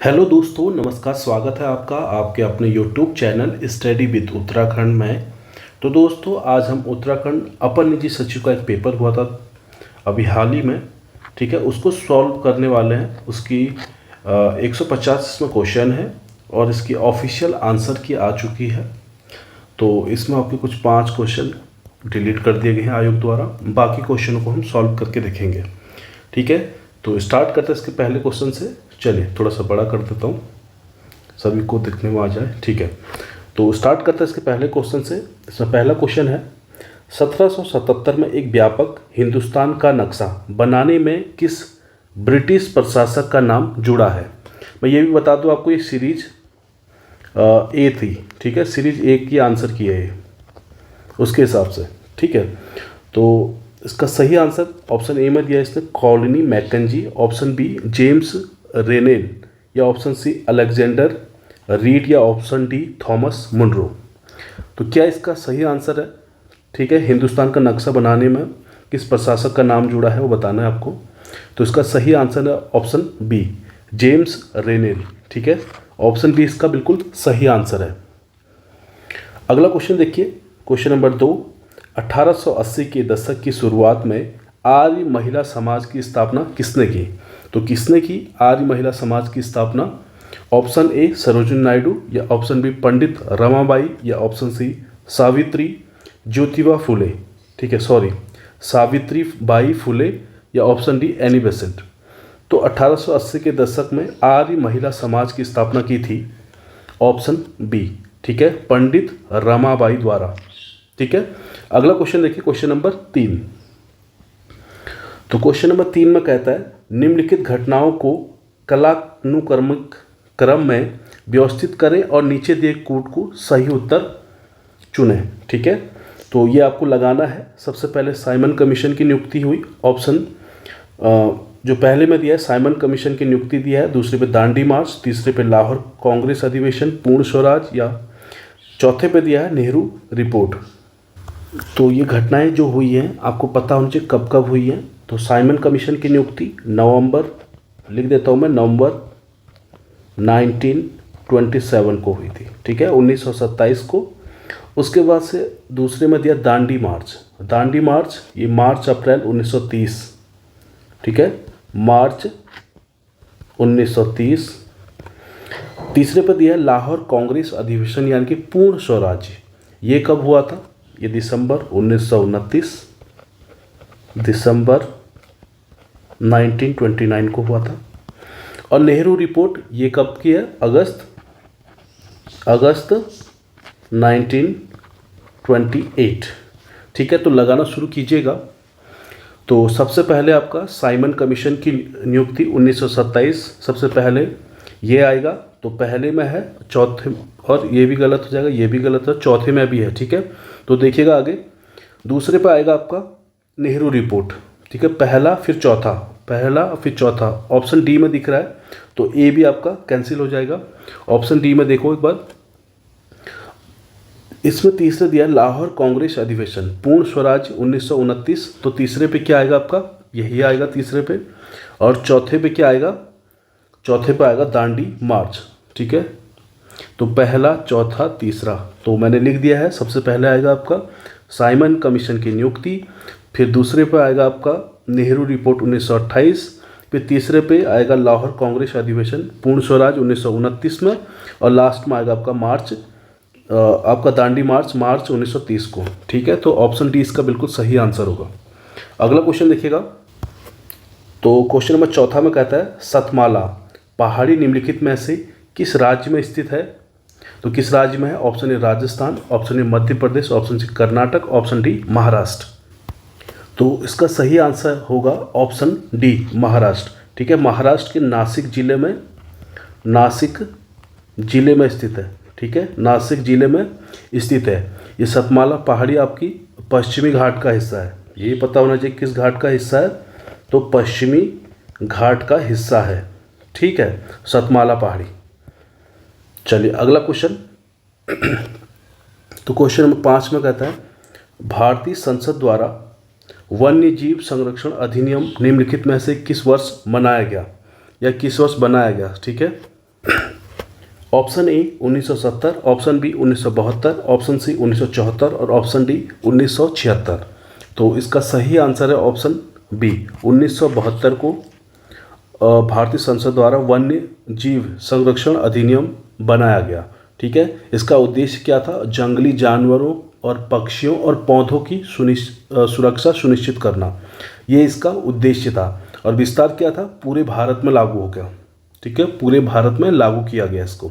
Hello दोस्तों, नमस्कार। स्वागत है आपका आपके अपने YouTube channel study with Uttarakhand में। तो दोस्तों, आज हम उत्तराखंड अपर निजी सचिव का एक पेपर हुआ था अभी हाल ही में, ठीक है, उसको सॉल्व करने वाले हैं। उसकी 150 इसमें क्वेश्चन है और इसकी ऑफिशियल आंसर की आ चुकी है। तो इसमें आपके कुछ 5 क्वेश्चन डिलीट कर दिए गए हैं आयोग द्वारा, बाकी क्वेश्चनों को हम सॉल्व करके देखेंगे, ठीक है। तो स्टार्ट करते हैं इसके पहले क्वेश्चन से। चलिए थोड़ा सा बड़ा कर देता हूँ, सभी को दिखने में आ जाए, ठीक है। तो स्टार्ट करते हैं इसके पहले क्वेश्चन से। इसमें पहला क्वेश्चन है, 1777 में एक व्यापक हिंदुस्तान का नक्शा बनाने में किस ब्रिटिश प्रशासक का नाम जुड़ा है। मैं ये भी बता दूँ आपको, ये सीरीज ए थी, ठीक है। सीरीज ए की आंसर की है ये, उसके हिसाब से, ठीक है। तो इसका सही आंसर ऑप्शन ए में दिया है इसने, colony Mackenzie. Option B James Rennell, या ऑप्शन सी अलेक्जेंडर रीड, या ऑप्शन डी थॉमस मुनरो। तो क्या इसका सही आंसर है, ठीक है। हिंदुस्तान का नक्शा बनाने में किस प्रशासक का नाम जुड़ा है वो बताना है आपको। तो इसका सही आंसर है ऑप्शन बी जेम्स रेनेल, ठीक है। ऑप्शन बी इसका बिल्कुल सही आंसर है। अगला क्वेश्चन देखिए, क्वेश्चन नंबर 2, 1880 के दशक की शुरुआत में आर्य महिला समाज की स्थापना किसने की। तो किसने की आर्य महिला समाज की स्थापना। ऑप्शन ए सरोजिनी नायडू, या ऑप्शन बी पंडित रमाबाई, या ऑप्शन सी सावित्री ज्योतिबा फुले, ठीक है, सॉरी सावित्री बाई फुले, या ऑप्शन डी एनी बेसेंट। तो 1880 के दशक में आर्य महिला समाज की स्थापना की थी ऑप्शन बी, ठीक है, पंडित रमाबाई द्वारा, ठीक है। अगला क्वेश्चन देखिए, क्वेश्चन नंबर 3। तो क्वेश्चन नंबर 3 में कहता है, निम्नलिखित घटनाओं को कालानुक्रमिक क्रम में व्यवस्थित करें और नीचे दिए कूट को सही उत्तर चुनें, ठीक है। तो ये आपको लगाना है। सबसे पहले साइमन कमीशन की नियुक्ति हुई, ऑप्शन जो पहले में दिया है साइमन कमीशन की नियुक्ति दिया है, दूसरे पे दांडी मार्च, तीसरे पे लाहौर कांग्रेस अधिवेशन, पूर्ण स्वराज, या चौथे पे दिया है नेहरू रिपोर्ट। तो ये घटनाएं जो हुई हैं आपको पता होनी चाहिए कब कब हुई हैं। तो साइमन कमीशन की नियुक्ति नवंबर, लिख देता हूँ मैं, नवंबर 1927 को हुई थी, ठीक है, 1927 को। उसके बाद से दूसरे में दिया दांडी मार्च। दांडी मार्च ये मार्च अप्रैल 1930, ठीक है, मार्च 1930। तीसरे पर दिया लाहौर कांग्रेस अधिवेशन यानी कि पूर्ण स्वराज्य, ये कब हुआ था, ये दिसंबर 1929, दिसंबर 1929 को हुआ था। और नेहरू रिपोर्ट ये कब की है, अगस्त 1928, ठीक है। तो लगाना शुरू कीजिएगा। तो सबसे पहले आपका साइमन कमीशन की नियुक्ति 1927 सबसे पहले ये आएगा। तो पहले में है, चौथे, और ये भी गलत हो जाएगा, ये भी गलत है, चौथे में भी है, ठीक है। तो देखिएगा आगे, दूसरे पे आएगा आपका नेहरू रिपोर्ट, ठीक है, पहला फिर चौथा, पहला फिर चौथा। ऑप्शन डी में दिख रहा है, तो ए भी आपका कैंसिल हो जाएगा। ऑप्शन डी में देखो एक बार, इसमें तीसरे दिया लाहौर कांग्रेस अधिवेशन पूर्ण स्वराज 1929, तो तीसरे पे क्या आएगा आपका, यही आएगा तीसरे पे। और चौथे पे क्या आएगा, चौथे पे आएगा दांडी मार्च, ठीक है। तो पहला, चौथा, तीसरा, तो मैंने लिख दिया है। सबसे पहले आएगा आपका साइमन कमीशन की नियुक्ति, फिर दूसरे पे आएगा आपका नेहरू रिपोर्ट 1928, फिर तीसरे पे आएगा लाहौर कांग्रेस अधिवेशन पूर्ण स्वराज 1929 में, और लास्ट में आएगा आपका मार्च, आपका दांडी मार्च, मार्च 1930 को, ठीक है। तो ऑप्शन डी इसका बिल्कुल सही आंसर होगा। अगला क्वेश्चन देखिएगा। तो क्वेश्चन नंबर 4 में कहता है, सतमाला पहाड़ी निम्नलिखित में से किस राज्य में स्थित है। तो किस राज्य में है, option A Rajasthan, option A Madhya Pradesh, option C Karnataka, option D Maharashtra. तो इसका सही आंसर होगा ऑप्शन डी महाराष्ट्र, ठीक है। महाराष्ट्र के नासिक जिले में स्थित है, ठीक है, नासिक जिले में स्थित है। ये सतमाला पहाड़ी आपकी पश्चिमी घाट का हिस्सा है। ये पता होना चाहिए किस घाट का हिस्सा है, तो पश्चिमी घाट का हिस्सा है, ठीक है, सतमाला पहाड़ी। चलिए अगला क्वेश्चन। तो क्वेश्चन नंबर 5 में कहता है, भारतीय संसद द्वारा वन्य जीव संरक्षण अधिनियम निम्नलिखित में से किस वर्ष मनाया गया या किस वर्ष बनाया गया, ठीक है। Option A 1970, option B 1972, option C 1974 और ऑप्शन डी 1976। तो इसका सही आंसर है ऑप्शन बी 1972 को भारतीय संसद द्वारा वन्य जीव संरक्षण अधिनियम बनाया गया। ठीक है, इसका उद्देश्य क्या था? जंगली जानवरों और पक्षियों और पौधों की सुरक्षा सुनिश्चित करना, ये इसका उद्देश्य था। और विस्तार क्या था? पूरे भारत में लागू हो गया। ठीक है, पूरे भारत में लागू किया गया इसको।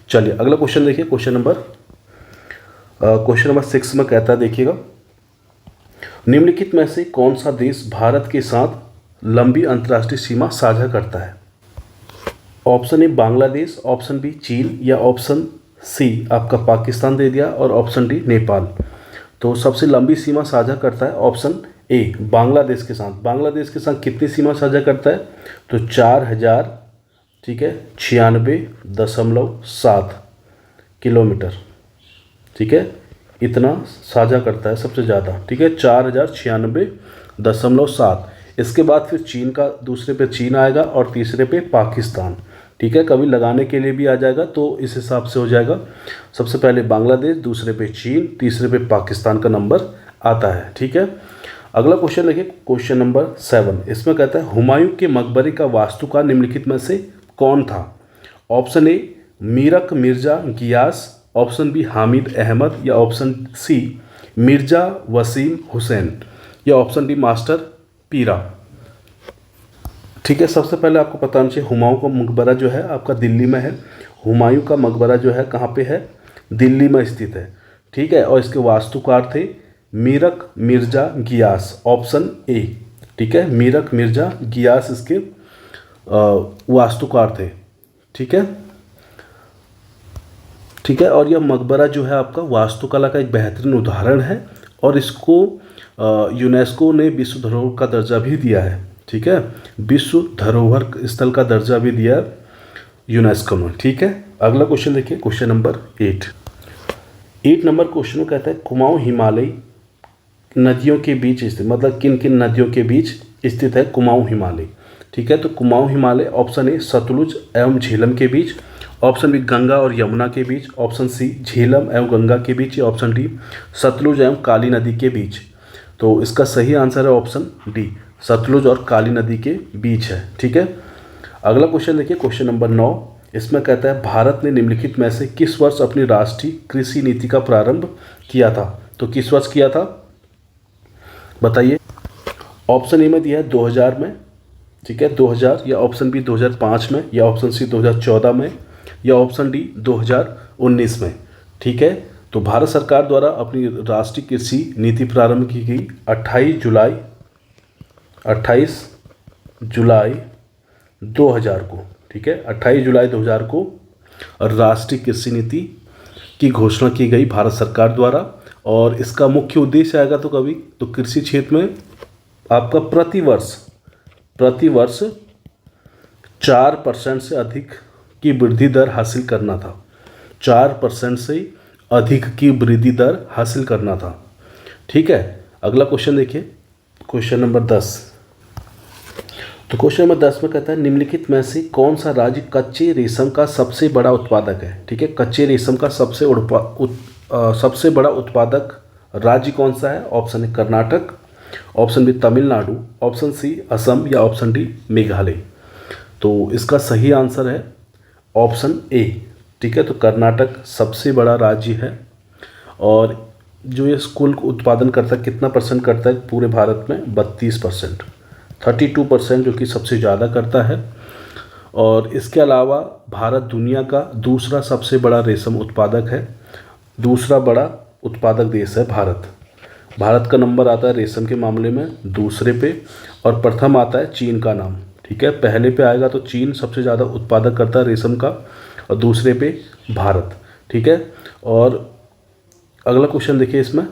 चलिए अगला क्वेश्चन देखिए, क्वेश्चन नंबर 6 में कहता है, देखिएगा, निम्नलिखित में से कौन सा देश भारत के साथ लंबी अंतर्राष्ट्रीय सीमा साझा करता है? Option A Bangladesh, option B चीन या ऑप्शन सी आपका पाकिस्तान दे दिया और ऑप्शन डी नेपाल। तो सबसे लंबी सीमा साझा करता है ऑप्शन ए बांग्लादेश के साथ। बांग्लादेश के साथ कितनी सीमा साझा करता है? तो 4000, ठीक है, 96.7 किलोमीटर। ठीक है, इतना साझा करता है सबसे ज़्यादा। ठीक है, 4096.7। इसके बाद फिर चीन का, दूसरे पे चीन आएगा और तीसरे पे पाकिस्तान। ठीक है, कभी लगाने के लिए भी आ जाएगा तो इस हिसाब से हो जाएगा। सबसे पहले बांग्लादेश, दूसरे पे चीन, तीसरे पे पाकिस्तान का नंबर आता है। ठीक है, अगला क्वेश्चन देखिए, क्वेश्चन नंबर 7। इसमें कहता है, हुमायूं के मकबरे का वास्तुकार निम्नलिखित में से कौन था? Option A Mirak Mirza Ghiyas, option B Hamid Ahmad या ऑप्शन सी मिर्जा वसीम हुसैन या ऑप्शन डी मास्टर पीरा। ठीक है, सबसे पहले आपको पता होना चाहिए हुमायूं का मकबरा जो है आपका दिल्ली में है। हुमायूं का मकबरा जो है कहाँ पे है? दिल्ली में स्थित है। ठीक है, और इसके वास्तुकार थे मीरक मिर्जा गियास, ऑप्शन ए। ठीक है, मीरक मिर्जा गियास इसके वास्तुकार थे। ठीक है, ठीक है, और यह मकबरा जो है आपका वास्तुकला का एक बेहतरीन उदाहरण है और इसको यूनेस्को ने विश्व धरोहर का दर्जा भी दिया है। ठीक है, विश्व धरोहर स्थल का दर्जा भी दिया यूनेस्को ने। ठीक है, अगला क्वेश्चन देखिए, क्वेश्चन नंबर 8 नंबर क्वेश्चन में कहता है, कुमाऊं हिमालय नदियों के बीच स्थित, मतलब किन किन नदियों के बीच स्थित है कुमाऊं हिमालय? ठीक है, तो कुमाऊं हिमालय ऑप्शन ए सतलुज एवं झेलम के बीच, ऑप्शन बी गंगा और यमुना के बीच, ऑप्शन सी झेलम एवं गंगा के बीच या ऑप्शन डी सतलुज एवं काली नदी के बीच। तो इसका सही आंसर है ऑप्शन डी, सतलुज और काली नदी के बीच है। ठीक है, अगला क्वेश्चन देखिए, क्वेश्चन नंबर 9। इसमें कहता है, भारत ने निम्नलिखित में से किस वर्ष अपनी राष्ट्रीय कृषि नीति का प्रारंभ किया था? तो किस वर्ष किया था बताइए? ऑप्शन ए में दिया है 2000 में, ठीक है, 2000 या ऑप्शन बी 2005 में या ऑप्शन सी 2014 में या ऑप्शन डी 2019 में। ठीक है, तो भारत सरकार द्वारा अपनी राष्ट्रीय कृषि नीति प्रारंभ की गई 28 जुलाई 2000 को। ठीक है, 28 जुलाई 2000 को राष्ट्रीय कृषि नीति की घोषणा की गई भारत सरकार द्वारा। और इसका मुख्य उद्देश्य आएगा तो कभी तो कृषि क्षेत्र में आपका प्रति वर्ष 4% से अधिक की वृद्धि दर हासिल करना था। 4% से अधिक की वृद्धि दर हासिल करना था। ठीक है, अगला क्वेश्चन देखिए, क्वेश्चन नंबर 10। तो क्वेश्चन नंबर 10 में कहता है, निम्नलिखित में से कौन सा राज्य कच्चे रेशम का सबसे बड़ा उत्पादक है? ठीक है, कच्चे रेशम का सबसे बड़ा उत्पादक राज्य कौन सा है? Option A Karnataka, option B Tamil Nadu, option C Assam या ऑप्शन डी मेघालय। तो इसका सही आंसर है ऑप्शन ए। ठीक है, तो कर्नाटक सबसे बड़ा राज्य है और जो ये कुल उत्पादन करता है, कितना परसेंट करता है पूरे भारत में? 32%, 32% जो कि सबसे ज़्यादा करता है। और इसके अलावा भारत दुनिया का दूसरा सबसे बड़ा रेशम उत्पादक है। दूसरा बड़ा उत्पादक देश है भारत का नंबर आता है रेशम के मामले में दूसरे पे, और प्रथम आता है चीन का नाम। ठीक है, पहले पे आएगा तो चीन सबसे ज़्यादा उत्पादक करता है रेशम का और दूसरे पे भारत। ठीक है, और अगला क्वेश्चन देखिए इसमें,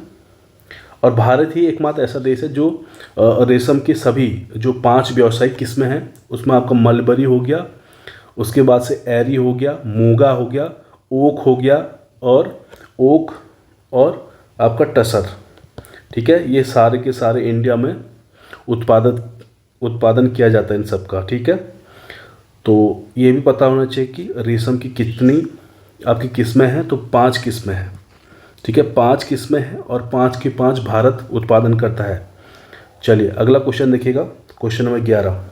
और भारत ही एकमात्र ऐसा देश है जो रेशम के सभी जो 5 व्यावसायिक किस्में हैं उसमें आपका मलबरी हो गया, उसके बाद से एरी हो गया, मूंगा हो गया, ओक हो गया और आपका टसर। ठीक है, ये सारे के सारे इंडिया में उत्पादन किया जाता है इन सब का। ठीक है, तो ये भी पता होना चाहिए कि रेशम की कितनी आपकी किस्में हैं, तो 5 किस्में हैं। ठीक है, 5 किस्में हैं और 5 की 5 भारत उत्पादन करता है। चलिए अगला क्वेश्चन देखिएगा, क्वेश्चन नंबर 11।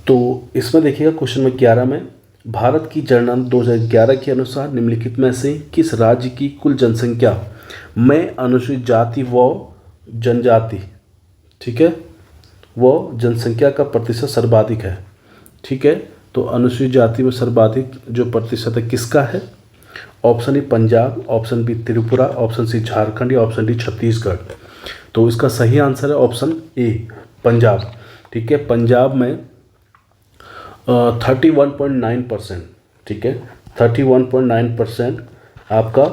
तो इसमें देखिएगा क्वेश्चन नंबर 11 में, भारत की जनगणना 2011 के अनुसार निम्नलिखित में से किस राज्य की कुल जनसंख्या में अनुसूचित जाति व जनजाति, ठीक है, वो जनसंख्या का प्रतिशत सर्वाधिक है। ठीक है, तो अनुसूचित जाति में सर्वाधिक जो प्रतिशत है किसका है? Option A Punjab, option B Tripura, option C Jharkhand या ऑप्शन डी छत्तीसगढ़। तो इसका सही आंसर है ऑप्शन ए पंजाब। ठीक है, पंजाब में 31.9%, ठीक है, 31.9% आपका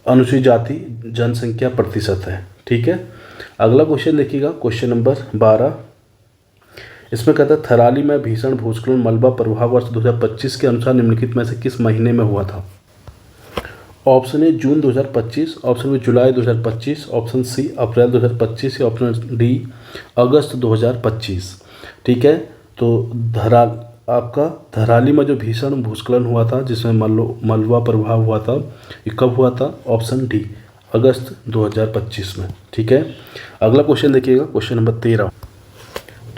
अनुसूचित जाति जनसंख्या प्रतिशत है। ठीक है, अगला क्वेश्चन देखिएगा, क्वेश्चन नंबर 12। इसमें कहता है थराली में भीषण भूस्खलन मलबा प्रवाह वर्ष 2025 के अनुसार निम्नलिखित में से किस महीने में हुआ था? ऑप्शन ए जून 2025, ऑप्शन बी जुलाई 2025, ऑप्शन सी अप्रैल 2025 या ऑप्शन डी अगस्त 2025। ठीक है, तो आपका धराली में जो भीषण भूस्खलन हुआ था जिसमें मलबा प्रभाव हुआ था, ये कब हुआ था? ऑप्शन डी अगस्त 2025 में। ठीक है, अगला क्वेश्चन देखिएगा, क्वेश्चन नंबर 13।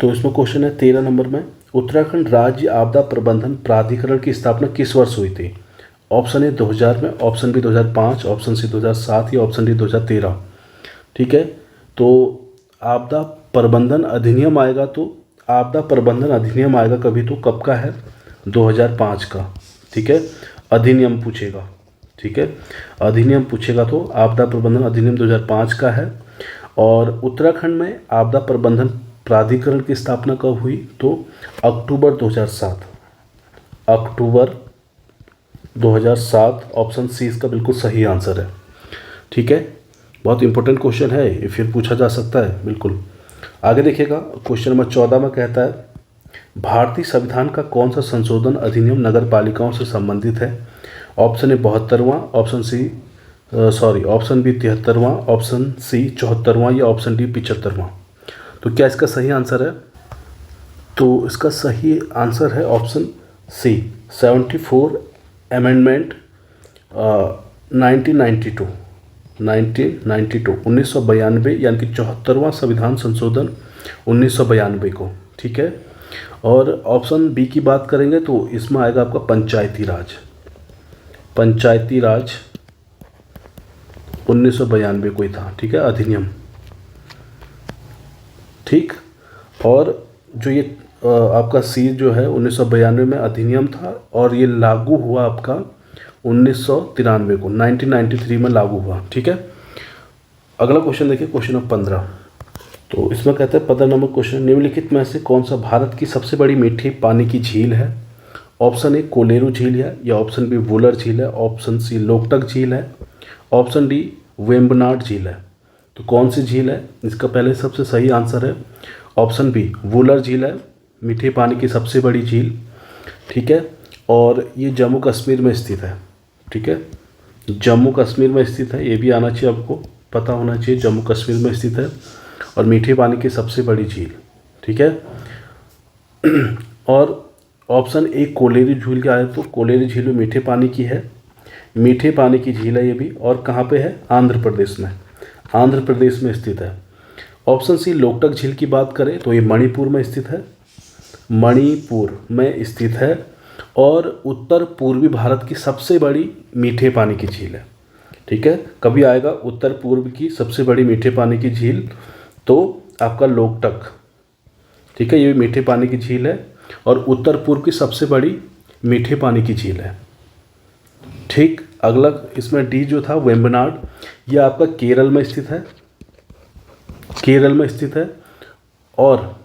तो इसमें क्वेश्चन है 13 नंबर में, उत्तराखंड राज्य आपदा प्रबंधन प्राधिकरण की स्थापना किस वर्ष हुई थी? ऑप्शन ए 2000 में, ऑप्शन बी 2005, ऑप्शन सी 2007 या ऑप्शन डी 2013। ठीक है, तो आपदा प्रबंधन अधिनियम आएगा, तो आपदा प्रबंधन अधिनियम आएगा कभी तो कब का है? 2005 का। ठीक है, अधिनियम पूछेगा। ठीक है, अधिनियम पूछेगा तो आपदा प्रबंधन अधिनियम 2005 का है। और उत्तराखंड में आपदा प्रबंधन प्राधिकरण की स्थापना कब हुई? तो अक्टूबर 2007, अक्टूबर 2007 ऑप्शन सी इसका बिल्कुल सही आंसर है। ठीक है, बहुत इंपॉर्टेंट क्वेश्चन है, ये फिर पूछा जा सकता है बिल्कुल। आगे देखिएगा, क्वेश्चन नंबर 14 में कहता है भारतीय संविधान का कौन सा संशोधन अधिनियम नगर पालिकाओं से संबंधित है? ऑप्शन ए 72वां, ऑप्शन बी 73वां, ऑप्शन सी 74वां या ऑप्शन डी 75वां। तो क्या इसका सही आंसर है? तो इसका सही आंसर है ऑप्शन सी 74 अमेंडमेंट 1992 1992 यानी कि 74वां संविधान संशोधन 1992 को। ठीक है, और ऑप्शन बी की बात करेंगे तो इसमें आएगा आपका पंचायती राज 1992 को ही था। ठीक है, अधिनियम। ठीक, और जो ये आपका सी जो है 1992 में अधिनियम था और ये लागू हुआ आपका 1993 को, 1993 में लागू हुआ। ठीक है, अगला क्वेश्चन देखिए, क्वेश्चन नंबर 15। तो इसमें कहते हैं 15 नंबर क्वेश्चन, निम्नलिखित में से कौन सा भारत की सबसे बड़ी मीठी पानी की झील है? ऑप्शन ए कोलेरू झील है या ऑप्शन बी वुलर झील है, ऑप्शन सी लोकटक झील है, ऑप्शन डी वेम्बनाड झील है। तो कौन सी झील है? इसका पहले सबसे सही आंसर है ऑप्शन बी वुलर झील है, मीठे पानी की सबसे बड़ी झील। ठीक है, और ये जम्मू कश्मीर में स्थित है। ठीक है, जम्मू कश्मीर में स्थित है, ये भी आना चाहिए, आपको पता होना चाहिए जम्मू कश्मीर में स्थित है और मीठे पानी की सबसे बड़ी झील। ठीक है, और ऑप्शन ए कोलेरी झील क्या है? तो कोलेरी झील में मीठे पानी की है, मीठे पानी की झील है ये भी, और कहाँ पे है? आंध्र प्रदेश में, आंध्र प्रदेश में स्थित है। ऑप्शन सी लोकटक झील की बात करें तो ये मणिपुर में स्थित है, मणिपुर में स्थित है और उत्तर पूर्वी भारत की सबसे बड़ी मीठे पानी की झील है। ठीक है, कभी आएगा उत्तर पूर्व की सबसे बड़ी मीठे पानी की झील तो आपका लोकटक। ठीक है, ये मीठे पानी की झील है और उत्तर पूर्व की सबसे बड़ी मीठे पानी की झील है। ठीक, अगला इसमें डी जो था वेम्बनाड, ये आपका केरल में स्थित है, केरल में स्थित है और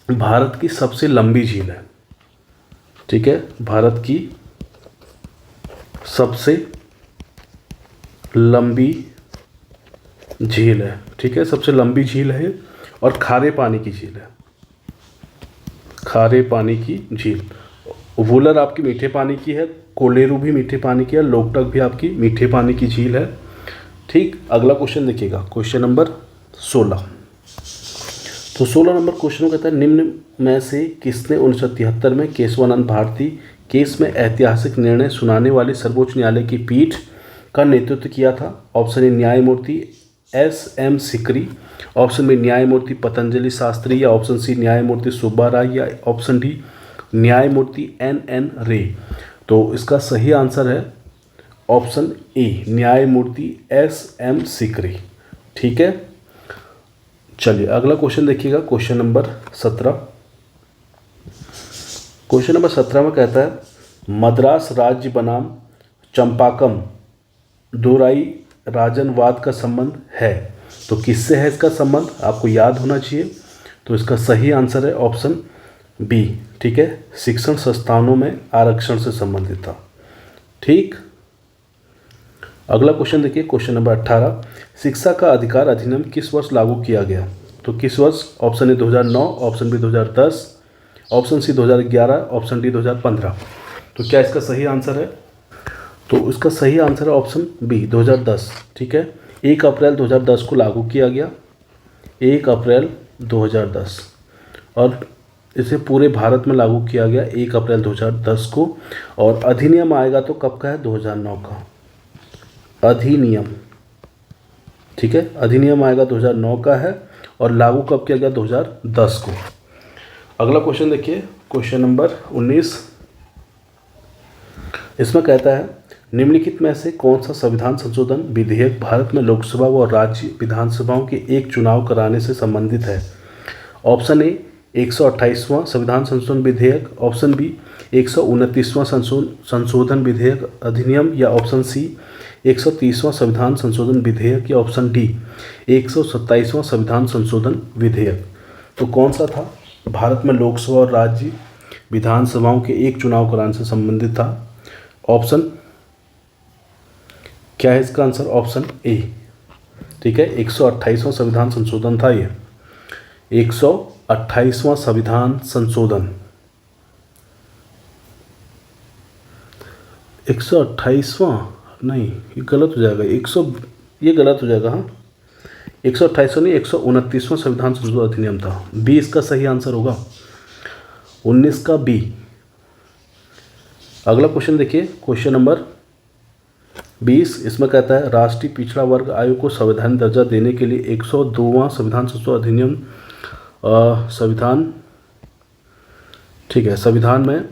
भारत की सबसे लंबी झील है। ठीक है, भारत की सबसे लंबी झील है। ठीक है, सबसे लंबी झील है और खारे पानी की झील है, खारे पानी की झील। वुलर आपकी मीठे पानी की है, कोलेरू भी मीठे पानी की है, लोकटक भी आपकी मीठे पानी की झील है। ठीक, अगला क्वेश्चन देखिएगा, क्वेश्चन नंबर 16। तो 16 नंबर क्वेश्चन कहता है निम्न में से किसने 1973 में केशवानंद भारती केस में ऐतिहासिक निर्णय सुनाने वाली सर्वोच्च न्यायालय की पीठ का नेतृत्व किया था? ऑप्शन ए न्यायमूर्ति S.M. सिकरी, ऑप्शन बी न्यायमूर्ति पतंजलि शास्त्री, या ऑप्शन सी न्यायमूर्ति सुब्बा राय, या ऑप्शन डी न्यायमूर्ति N.N. रे। तो इसका सही आंसर है ऑप्शन ए न्यायमूर्ति S.M. सिकरी। ठीक है, चलिए अगला क्वेश्चन देखिएगा, क्वेश्चन नंबर 17। क्वेश्चन नंबर 17 में कहता है मद्रास राज्य बनाम चंपाकम दोराई राजनवाद का संबंध है, तो किससे है इसका संबंध? आपको याद होना चाहिए। तो इसका सही आंसर है ऑप्शन बी। ठीक है, शिक्षण संस्थानों में आरक्षण से संबंधित था। ठीक, अगला क्वेश्चन देखिए, क्वेश्चन नंबर 18। शिक्षा का अधिकार अधिनियम किस वर्ष लागू किया गया? तो किस वर्ष? Option A 2009, option B 2010, option C 2011, option D 2015। तो क्या इसका सही आंसर है? तो इसका सही आंसर है ऑप्शन बी 2010। ठीक है, 1 अप्रैल 2010 को लागू किया गया, 1 अप्रैल 2010, और इसे पूरे भारत में लागू किया गया 1 अप्रैल 2010 को। और अधिनियम आएगा तो कब का है? 2009 का अधिनियम। ठीक है, अधिनियम आएगा 2009 का है और लागू कब किया गया? 2010 को। अगला क्वेश्चन देखिए, क्वेश्चन नंबर 19। इसमें कहता है निम्नलिखित में से कौन सा संविधान संशोधन विधेयक भारत में लोकसभा व राज्य विधानसभाओं के एक चुनाव कराने से संबंधित है? ऑप्शन ए 128वां संविधान संशोधन विधेयक, ऑप्शन बी 129वां संशोधन विधेयक अधिनियम, या ऑप्शन सी 130वां संविधान संशोधन विधेयक, या ऑप्शन डी 127वां संविधान संशोधन विधेयक। तो कौन सा था? भारत में लोकसभा और राज्य विधानसभाओं के एक चुनाव कराने से संबंधित था। ऑप्शन क्या है इसका आंसर? Option A. ठीक है, 128वां संविधान संशोधन था ये, 128वां संविधान संशोधन, 128वां नहीं, ये गलत हो जाएगा, ये गलत हो जाएगा। हाँ, 128वां नहीं, 129वां संविधान संशोधन अधिनियम था। बी इसका सही आंसर होगा, 19 का बी। अगला क्वेश्चन देखिए, क्वेश्चन नंबर 20। इसमें कहता है राष्ट्रीय पिछड़ा वर्ग आयोग को संवैधानिक दर्जा देने के लिए 102वां संविधान संशोधन अधिनियम ठीक है, संविधान में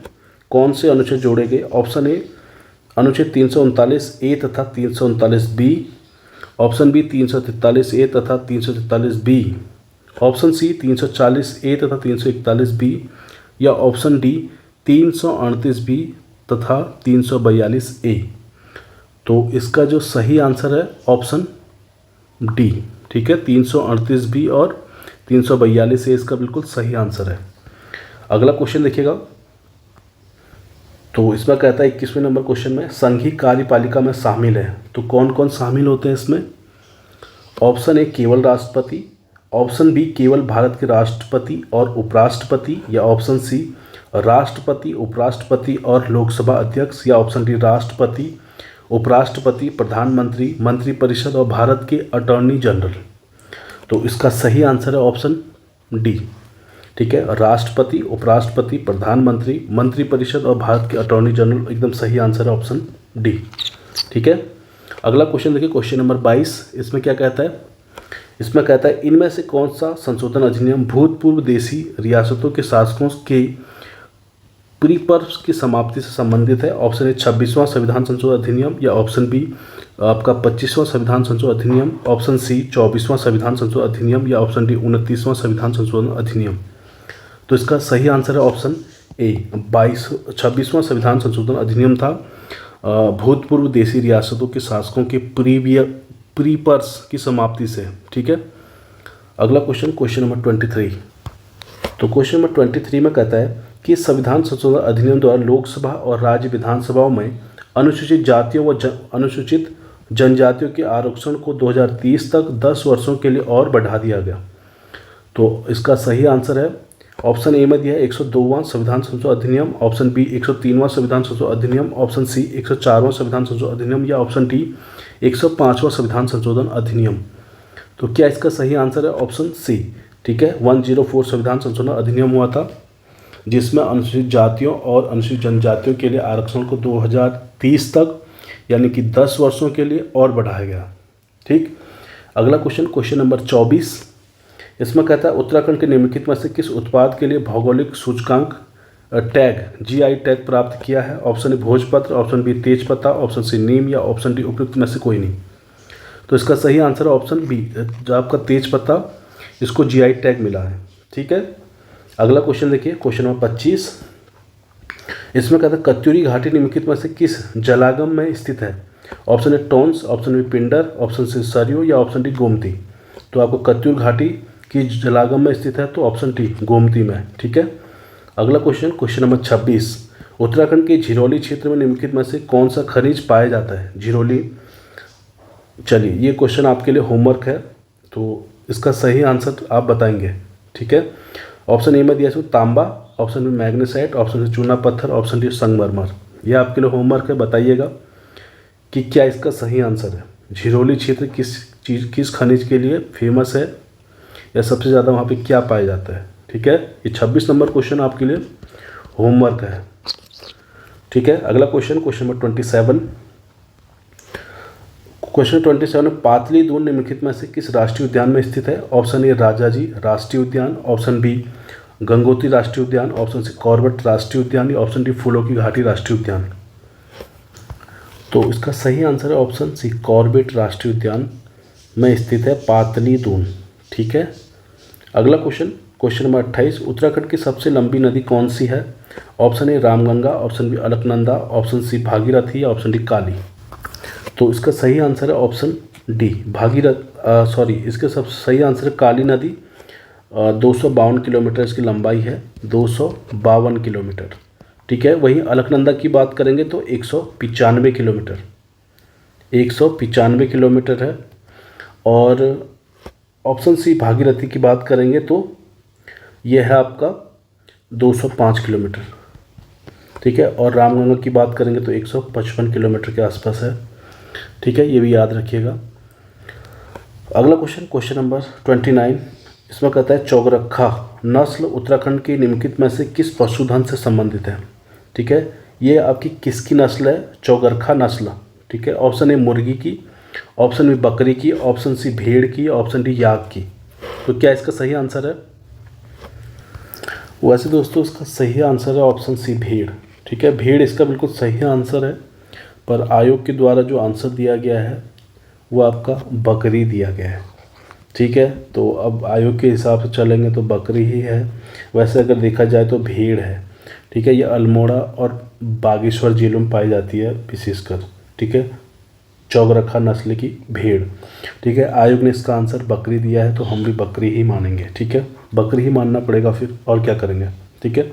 कौन से अनुच्छेद जोड़े गए? ऑप्शन ए अनुच्छेद 339 ए तथा 339 बी, ऑप्शन बी 343 ए तथा 343 बी, ऑप्शन सी 340 ए तथा 341 बी, या ऑप्शन डी 338 बी तथा 342 ए। तो इसका जो सही आंसर है ऑप्शन डी। ठीक है, 338 बी और 342 ए इसका बिल्कुल सही आंसर है। अगला क्वेश्चन देखिएगा, तो इसमें कहता है 21वें नंबर क्वेश्चन में संघीय कार्यपालिका में शामिल है, तो कौन कौन शामिल होते हैं इसमें? ऑप्शन ए केवल राष्ट्रपति, ऑप्शन बी केवल भारत के राष्ट्रपति और उपराष्ट्रपति, या ऑप्शन सी राष्ट्रपति, उपराष्ट्रपति और लोकसभा अध्यक्ष, या ऑप्शन डी राष्ट्रपति, उपराष्ट्रपति, प्रधानमंत्री, मंत्रिपरिषद और भारत के अटॉर्नी जनरल। तो इसका सही आंसर है ऑप्शन डी। ठीक है, राष्ट्रपति, उपराष्ट्रपति, प्रधानमंत्री, मंत्रिपरिषद और भारत के अटॉर्नी जनरल, एकदम सही आंसर है ऑप्शन डी। ठीक है, अगला क्वेश्चन देखिए, क्वेश्चन नंबर 22। इसमें क्या कहता है? इसमें कहता है इनमें से कौन सा संशोधन अधिनियम भूतपूर्व देशी रियासतों के शासकों के परिपर्व की समाप्ति से संबंधित है? ऑप्शन ए 26वां संविधान संशोधन अधिनियम, या ऑप्शन बी आपका 25वां संविधान संशोधन अधिनियम, ऑप्शन सी 24वां संविधान संशोधन अधिनियम, या ऑप्शन डी 29वां संविधान संशोधन अधिनियम। तो इसका सही आंसर है ऑप्शन ए 26वां संविधान संशोधन अधिनियम था, भूतपूर्व देशी रियासतों के शासकों के प्रीपर्स की समाप्ति से। ठीक है, अगला क्वेश्चन, क्वेश्चन नंबर 23। तो क्वेश्चन नंबर 23 में कहता है कि संविधान संशोधन अधिनियम द्वारा लोकसभा और राज्य विधानसभाओं में अनुसूचित जातियों व अनुसूचित जनजातियों के आरक्षण को 2030 तक 10 वर्षों के लिए और बढ़ा दिया गया। तो इसका सही आंसर है ऑप्शन ए में दिया है 102वां संविधान संशोधन अधिनियम, ऑप्शन बी 103वां संविधान संशोधन अधिनियम, ऑप्शन सी 104वां संविधान संशोधन अधिनियम, या ऑप्शन डी 105वां संविधान संशोधन अधिनियम। तो क्या इसका सही आंसर है ऑप्शन सी ठीक है। 104 संविधान संशोधन अधिनियम हुआ था, जिसमें अनुसूचित जातियों और अनुसूचित जनजातियों के लिए आरक्षण को 2030 तक यानी कि 10 वर्षों के लिए और बढ़ाया गया। ठीक। अगला क्वेश्चन नंबर 24, इसमें कहता है उत्तराखंड के निम्नलिखित में से किस उत्पाद के लिए भौगोलिक सूचकांक टैग GI टैग प्राप्त किया है? ऑप्शन ए भोजपत्र, ऑप्शन बी तेजपत्ता, ऑप्शन सी नीम या ऑप्शन डी उपयुक्त में से कोई नहीं। तो इसका सही आंसर है ऑप्शन बी, जो आपका तेजपत्ता, इसको GI टैग मिला है। ठीक है। अगला क्वेश्चन देखिए, क्वेश्चन नंबर 25, इसमें कहता है कत्यूरी घाटी निम्नलिखित में से किस जलागम में स्थित है? Option A Tons, option B Pindar, option C Saryu या ऑप्शन डी गोमती। तो आपको कत्यूर घाटी की जलागम में स्थित है, तो ऑप्शन डी गोमती में। ठीक है। अगला क्वेश्चन नंबर 26, उत्तराखंड के झिरोली क्षेत्र में निम्नलिखित में से कौन सा खनिज पाया जाता है? झिरोली। चलिए, ये क्वेश्चन आपके लिए होमवर्क है, तो इसका सही आंसर आप बताएंगे। ठीक है। ऑप्शन ए में दिया इसमें तांबा, option B magnesite, option C चूना पत्थर, ऑप्शन डी संगमरमर। यह आपके लिए होमवर्क है, बताइएगा कि क्या इसका सही आंसर है। झिरोली क्षेत्र किस खनिज के लिए फेमस है, या सबसे ज़्यादा वहाँ पे क्या पाया जाता है? ठीक है। ये 26 नंबर क्वेश्चन आपके लिए होमवर्क है। ठीक है। अगला क्वेश्चन नंबर 27, क्वेश्चन 27, पातली दून निम्नलिखित में से किस राष्ट्रीय उद्यान में स्थित है? ऑप्शन ए राजाजी राष्ट्रीय उद्यान, ऑप्शन बी गंगोत्री राष्ट्रीय उद्यान, ऑप्शन सी कॉर्बेट राष्ट्रीय उद्यान या ऑप्शन डी फूलों की घाटी राष्ट्रीय उद्यान। तो इसका सही आंसर है ऑप्शन सी, कॉर्बेट राष्ट्रीय उद्यान में स्थित है पातली दून। ठीक है। अगला क्वेश्चन नंबर 28, उत्तराखंड की सबसे लंबी नदी कौन सी है? Option A Ramganga, option B Alaknanda, option C Bhagirathi या ऑप्शन डी काली। तो इसका सही आंसर है ऑप्शन डी, इसका सब सही आंसर है काली नदी। 252 किलोमीटर इसकी लंबाई है, 252 किलोमीटर। ठीक है। वहीं अलकनंदा की बात करेंगे तो 195 किलोमीटर, 195 किलोमीटर है। और ऑप्शन सी भागीरथी की बात करेंगे तो यह है आपका 205 किलोमीटर। ठीक है। और रामगंगा की बात करेंगे तो 155 किलोमीटर के आसपास है। ठीक है, ये भी याद रखिएगा। अगला क्वेश्चन नंबर 29, इसमें कहता है चौगरखा नस्ल उत्तराखंड की निम्नलिखित में से किस पशुधन से संबंधित है? ठीक है। ये आपकी किसकी नस्ल है? चौगरखा नस्ल। ठीक है। ऑप्शन ए मुर्गी की, ऑप्शन बी बकरी की, ऑप्शन सी भेड़ की, ऑप्शन डी याक की। तो क्या इसका सही आंसर है? वैसे दोस्तों इसका सही आंसर है ऑप्शन सी भेड़। ठीक है। भेड़ इसका बिल्कुल सही आंसर है, पर आयोग के द्वारा जो आंसर दिया गया है वो आपका बकरी दिया गया है। ठीक है। तो अब आयोग के हिसाब से चलेंगे तो बकरी ही है। वैसे अगर देखा जाए तो भेड़ है। ठीक है। ये अल्मोड़ा और बागेश्वर जिलों में पाई जाती है विशेषकर। ठीक है। चौगरखा नस्ल की भेड़। ठीक है। आयोग ने इसका आंसर बकरी दिया है, तो हम भी बकरी ही मानेंगे। ठीक है। बकरी ही मानना पड़ेगा, फिर और क्या करेंगे। ठीक है।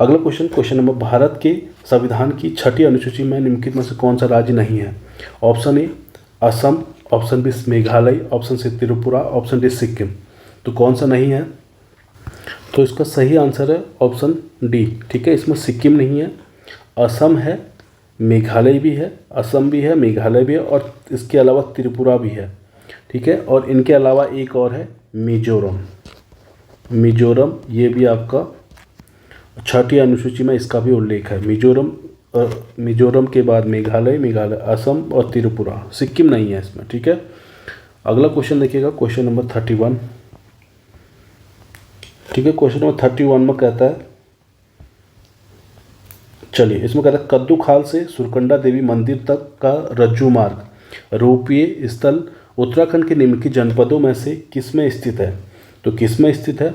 अगला क्वेश्चन नंबर, भारत के संविधान की 6ठी अनुसूची में निम्नलिखित में से कौन सा राज्य नहीं है? Option A Assam, option B Meghalaya, option C Tripura, option D Sikkim. तो कौन सा नहीं है? तो इसका सही आंसर है ऑप्शन डी। ठीक है। इसमें सिक्किम नहीं है, असम है, मेघालय भी है, असम भी है, मेघालय भी है, और इसके अलावा त्रिपुरा भी है। ठीक है। और इनके अलावा एक और है मिजोरम। मिजोरम ये भी आपका 6ठी अनुसूची में इसका भी उल्लेख है। मिजोरम के बाद मेघालय, असम और त्रिपुरा। सिक्किम नहीं है इसमें। ठीक है। अगला क्वेश्चन देखिएगा, क्वेश्चन नंबर 31। ठीक है। क्वेश्चन नंबर 31 में कहता है, चलिए इसमें कहता है कद्दू खाल से सुरकंडा देवी मंदिर तक का रज्जू मार्ग रोपवे स्थल उत्तराखंड के निम्नलिखित जनपदों में से किस में स्थित है? तो किस में स्थित है?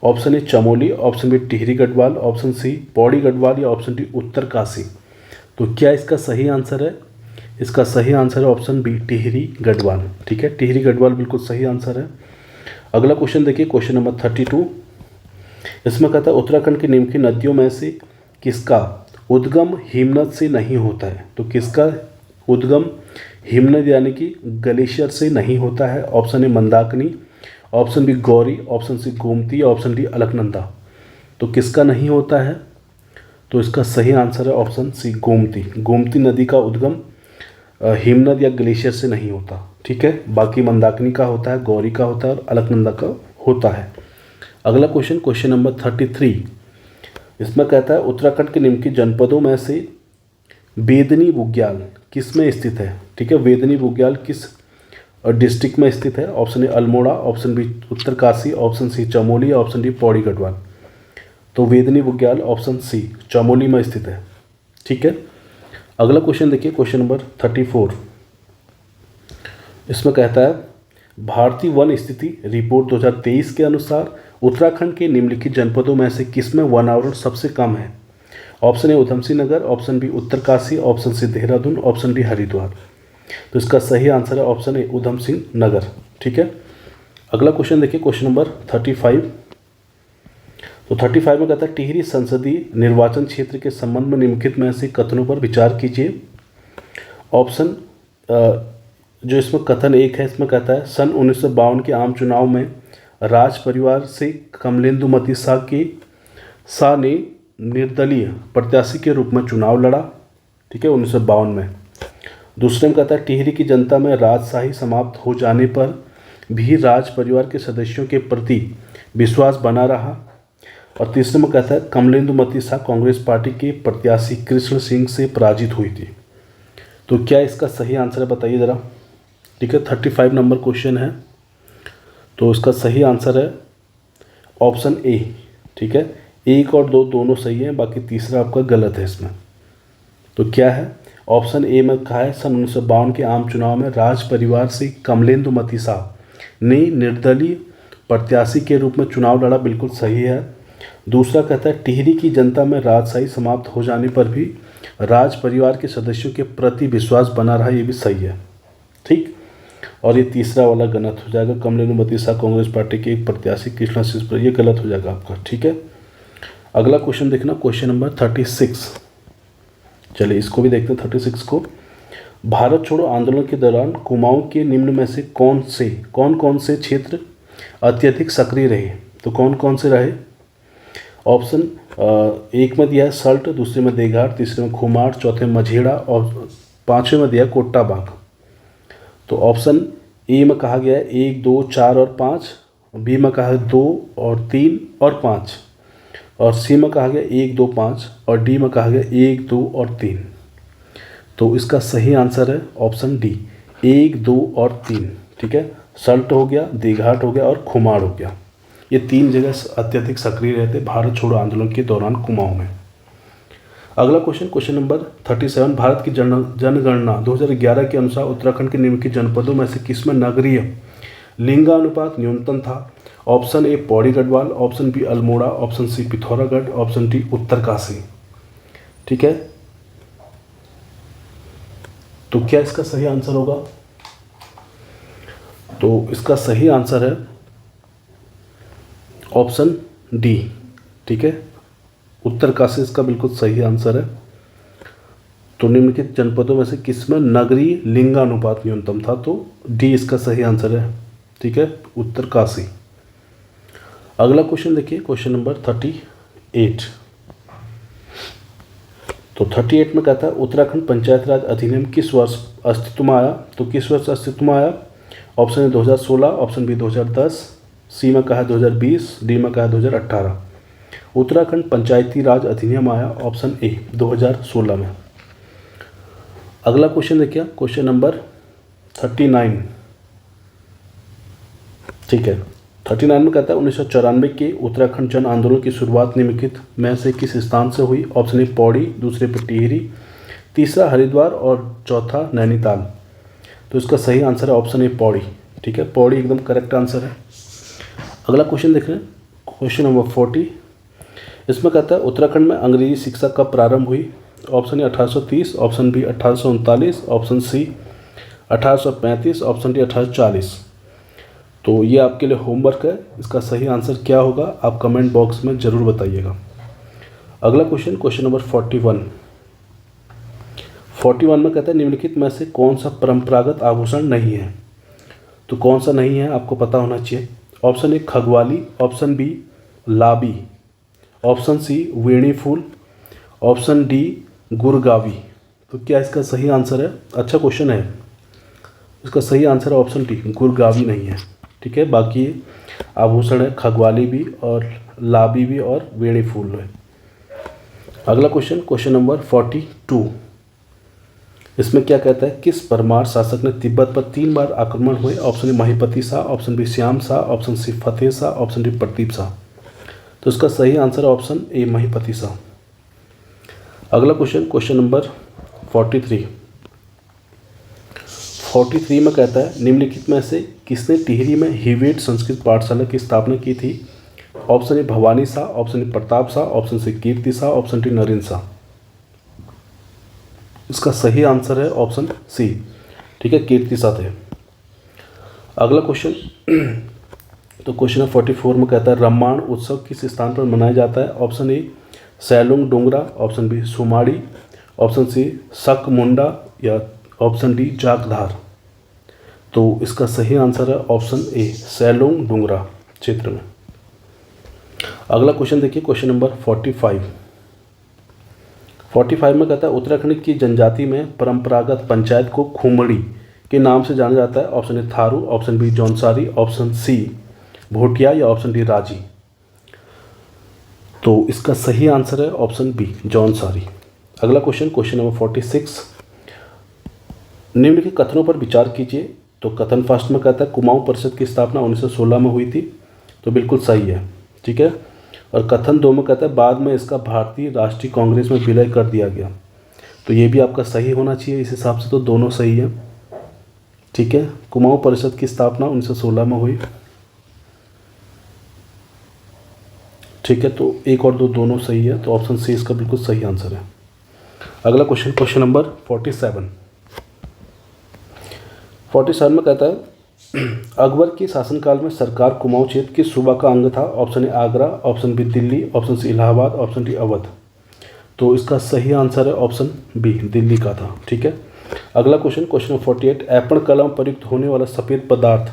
Option A Chamoli, option B Tehri Garhwal, option C Pauri Garhwal या ऑप्शन डी उत्तरकाशी। तो क्या इसका सही आंसर है? इसका सही आंसर है ऑप्शन बी टिहरी गढ़वाल। ठीक है। टिहरी गढ़वाल बिल्कुल सही आंसर है। अगला क्वेश्चन देखिए, क्वेश्चन नंबर 32। इसमें कहता है उत्तराखंड की निम्नलिखित नदियों में से किसका उद्गम हिमनद से नहीं होता है? तो किसका उद्गम हिमनद यानी कि ग्लेशियर से नहीं होता है? Option A Mandakini, option B Gauri, option C Gomti, option D Alaknanda. तो किसका नहीं होता है? तो इसका सही आंसर है ऑप्शन सी गोमती। गोमती नदी का उद्गम हिमनद या ग्लेशियर से नहीं होता। ठीक है। बाकी मंदाकिनी का होता है, गौरी का होता है और अलकनंदा का होता है। अगला क्वेश्चन, क्वेश्चन नंबर 33, इसमें कहता है उत्तराखंड के निम्नलिखित जनपदों में से बेदनी बुग्याल किस में स्थित है। ठीक है, बेदनी बुग्याल किस डिस्ट्रिक्ट में स्थित है। Option A Almora, option B Uttarkashi, option C Chamoli, option D Pauri Garhwal. तो वेदनी बुग्याल ऑप्शन सी चमोली में स्थित है। ठीक है, अगला क्वेश्चन देखिए, क्वेश्चन नंबर 34, इसमें कहता है भारतीय वन स्थिति रिपोर्ट 2023 के अनुसार उत्तराखंड के निम्नलिखित जनपदों में से किसमें वन आवरण सबसे कम है। Option A Udham Singh Nagar, option B Uttarkashi, option C Dehradun, option D Haridwar. तो इसका सही आंसर है ऑप्शन ए उधम सिंह नगर। ठीक है, अगला क्वेश्चन देखिए, क्वेश्चन नंबर 35। तो 35 में कहता है टिहरी संसदीय निर्वाचन क्षेत्र के संबंध में निम्नलिखित में से कथनों पर विचार कीजिए। ऑप्शन जो इसमें कथन एक है, इसमें कहता है सन 1952 के आम चुनाव में राज परिवार से कमलेंदु मती शाह ने निर्दलीय प्रत्याशी के रूप में चुनाव लड़ा। ठीक है, 1952 में। दूसरे में कहता है टिहरी की जनता में राजशाही समाप्त हो जाने पर भी राज परिवार के सदस्यों के प्रति विश्वास बना रहा। और तीसरे में कहता है कमलेंदु मती शाह कांग्रेस पार्टी के प्रत्याशी कृष्ण सिंह से पराजित हुई थी। तो क्या इसका सही आंसर है, बताइए ज़रा। ठीक है, 35 नंबर क्वेश्चन है, तो इसका सही आंसर है ऑप्शन ए। ठीक है, 1 और 2 दोनों सही हैं, बाकी तीसरा आपका गलत है इसमें। तो क्या है, ऑप्शन ए में कहा है सन 1952 के आम चुनाव में राज परिवार से कमलेंदु मती शाह ने निर्दलीय प्रत्याशी के रूप में चुनाव लड़ा, बिल्कुल सही है। दूसरा कहता है टिहरी की जनता में राजशाही समाप्त हो जाने पर भी राज परिवार के सदस्यों के प्रति विश्वास बना रहा, ये भी सही है। ठीक, और ये तीसरा वाला गलत हो जाएगा, कमलेंदु मती शाह कांग्रेस पार्टी के एक प्रत्याशी कृष्णा सिंह पर, ये गलत हो जाएगा आपका। ठीक है, अगला क्वेश्चन देखना, क्वेश्चन नंबर 36। चलिए इसको भी देखते हैं 36 को। भारत छोड़ो आंदोलन के दौरान कुमाऊं के निम्न में से कौन कौन से क्षेत्र अत्यधिक सक्रिय रहे। तो कौन कौन से रहे। ऑप्शन एक में दिया है सल्ट, दूसरे में देघाट, तीसरे में खुमार, चौथे में मझेड़ा और पाँचवें में दिया है कोट्टा बाग। तो ऑप्शन ए में कहा गया है 1, 2, 4 और 5, बी में कहा है 2 और 3 और 5, और सी में कहा गया 1, 2, 5, और डी में कहा गया 1, 2 और 3। तो इसका सही आंसर है ऑप्शन डी 1, 2 और 3। ठीक है, सल्ट हो गया, देघाट हो गया और खुमार हो गया, ये 3 जगह अत्यधिक सक्रिय रहते भारत छोड़ो आंदोलन के दौरान कुमाऊं में। अगला क्वेश्चन, क्वेश्चन नंबर 37, भारत की जनगणना 2011 के अनुसार उत्तराखंड के निम्नलिखित जनपदों में से किसमें नगरीय लिंगानुपात न्यूनतम था। Option A Pauri Garhwal, option B Almora, option C Pithoragarh, option D Uttarkashi. ठीक है, तो क्या इसका सही आंसर होगा। तो इसका सही आंसर है ऑप्शन डी। ठीक है, उत्तरकाशी इसका बिल्कुल सही आंसर है। तो निम्नलिखित जनपदों में से किसमें नगरीय लिंगानुपात न्यूनतम था, तो डी इसका सही आंसर है। ठीक है, उत्तरकाशी। अगला क्वेश्चन देखिए, क्वेश्चन नंबर 38। तो 38 में कहता है उत्तराखंड पंचायत राज अधिनियम किस वर्ष अस्तित्व में आया। तो किस वर्ष अस्तित्व में आया। ऑप्शन ए 2016, ऑप्शन बी 2010, सी में कहा है 2020, डी में कहा है 2018। उत्तराखंड पंचायती राज अधिनियम आया ऑप्शन ए 2016 में। अगला क्वेश्चन देखिए, क्वेश्चन नंबर 39। ठीक है, 39 में कहता है 1994 के उत्तराखंड जन आंदोलन की शुरुआत निम्नलिखित में से किस स्थान से हुई। ऑप्शन ए पौड़ी, दूसरे पे टिहरी, तीसरा हरिद्वार और चौथा नैनीताल। तो इसका सही आंसर है ऑप्शन ए पौड़ी। ठीक है, पौड़ी एकदम करेक्ट आंसर है। अगला क्वेश्चन देख रहे हैं, क्वेश्चन नंबर 40। इसमें कहता है उत्तराखंड में अंग्रेजी शिक्षा कब प्रारंभ हुई। Option A 1830, option B 1839, option C 1835, option D 1840। तो ये आपके लिए होमवर्क है, इसका सही आंसर क्या होगा आप कमेंट बॉक्स में ज़रूर बताइएगा। अगला क्वेश्चन, क्वेश्चन नंबर 41। 41 में कहता है निम्नलिखित में से कौन सा परंपरागत आभूषण नहीं है। तो कौन सा नहीं है आपको पता होना चाहिए। ऑप्शन ए खगवाली, ऑप्शन बी लाबी, ऑप्शन सी वेणी फूल, ऑप्शन डी गुरगावी। तो क्या इसका सही आंसर है। अच्छा क्वेश्चन है, इसका सही आंसर है ऑप्शन डी गुरगावी नहीं है। ठीक है, बाकी आभूषण है खगवाली भी और लाबी भी और वेणी फूल है। अगला क्वेश्चन, क्वेश्चन नंबर 42। इसमें क्या कहता है, किस परमार शासक ने तिब्बत पर 3 बार आक्रमण हुए? Option A Mahipati Shah, option B Shyam Shah, option C Fateh Shah, option D Pradeep Shah. तो इसका सही आंसर है ऑप्शन ए महिपति शाह। अगला क्वेश्चन, क्वेश्चन नंबर 43। 43 में कहता है निम्नलिखित में से किसने टिहरी में हिवेट संस्कृत पाठशाला की स्थापना की थी? Option A Bhawani Shah, option A Pratap Shah, option C Kirti Shah, option D Narendra Shah. इसका सही आंसर है ऑप्शन सी, ठीक है, कीर्ति शाह थे। अगला क्वेश्चन, तो क्वेश्चन नंबर 44 में कहता है रामायण उत्सव किस स्थान पर मनाया जाता है? Option A Sailung Dongra, option B Sumari, option C Sakmunda या ऑप्शन डी जागधार। तो इसका सही आंसर है ऑप्शन ए सैलुंग डोंगरा क्षेत्र में। अगला क्वेश्चन देखिए, क्वेश्चन नंबर 45। 45 में कहता है उत्तराखंड की जनजाति में परंपरागत पंचायत को खुमड़ी के नाम से जाना जाता है। Option A Tharu, option B Jaunsari, option C Bhotia या ऑप्शन डी राजी। तो इसका सही आंसर है ऑप्शन बी जौनसारी। अगला क्वेश्चन, क्वेश्चन नंबर 46। निम्नलिखित कथनों पर विचार कीजिए। तो कथन फर्स्ट में कहता है कुमाऊं परिषद की स्थापना 1916 में हुई थी, तो बिल्कुल सही है, ठीक है। और कथन 2 में कहता है बाद में इसका भारतीय राष्ट्रीय कांग्रेस में विलय कर दिया गया, तो ये भी आपका सही होना चाहिए। इस हिसाब से तो दोनों सही है, ठीक है। कुमाऊं परिषद की स्थापना 1916 में हुई, ठीक है। तो 1 और 2 दोनों सही है, तो ऑप्शन सी इसका बिल्कुल सही आंसर है। अगला क्वेश्चन, क्वेश्चन नंबर 47। 47 में कहता है अकबर के शासनकाल में सरकार कुमाऊं क्षेत्र किस सूबा का अंग था? Option A Agra, option B Delhi, option C Allahabad, option D Awadh. तो इसका सही आंसर है ऑप्शन बी दिल्ली का था, ठीक है। अगला क्वेश्चन, क्वेश्चन 48। ऐपण कला में प्रयुक्त होने वाला सफ़ेद पदार्थ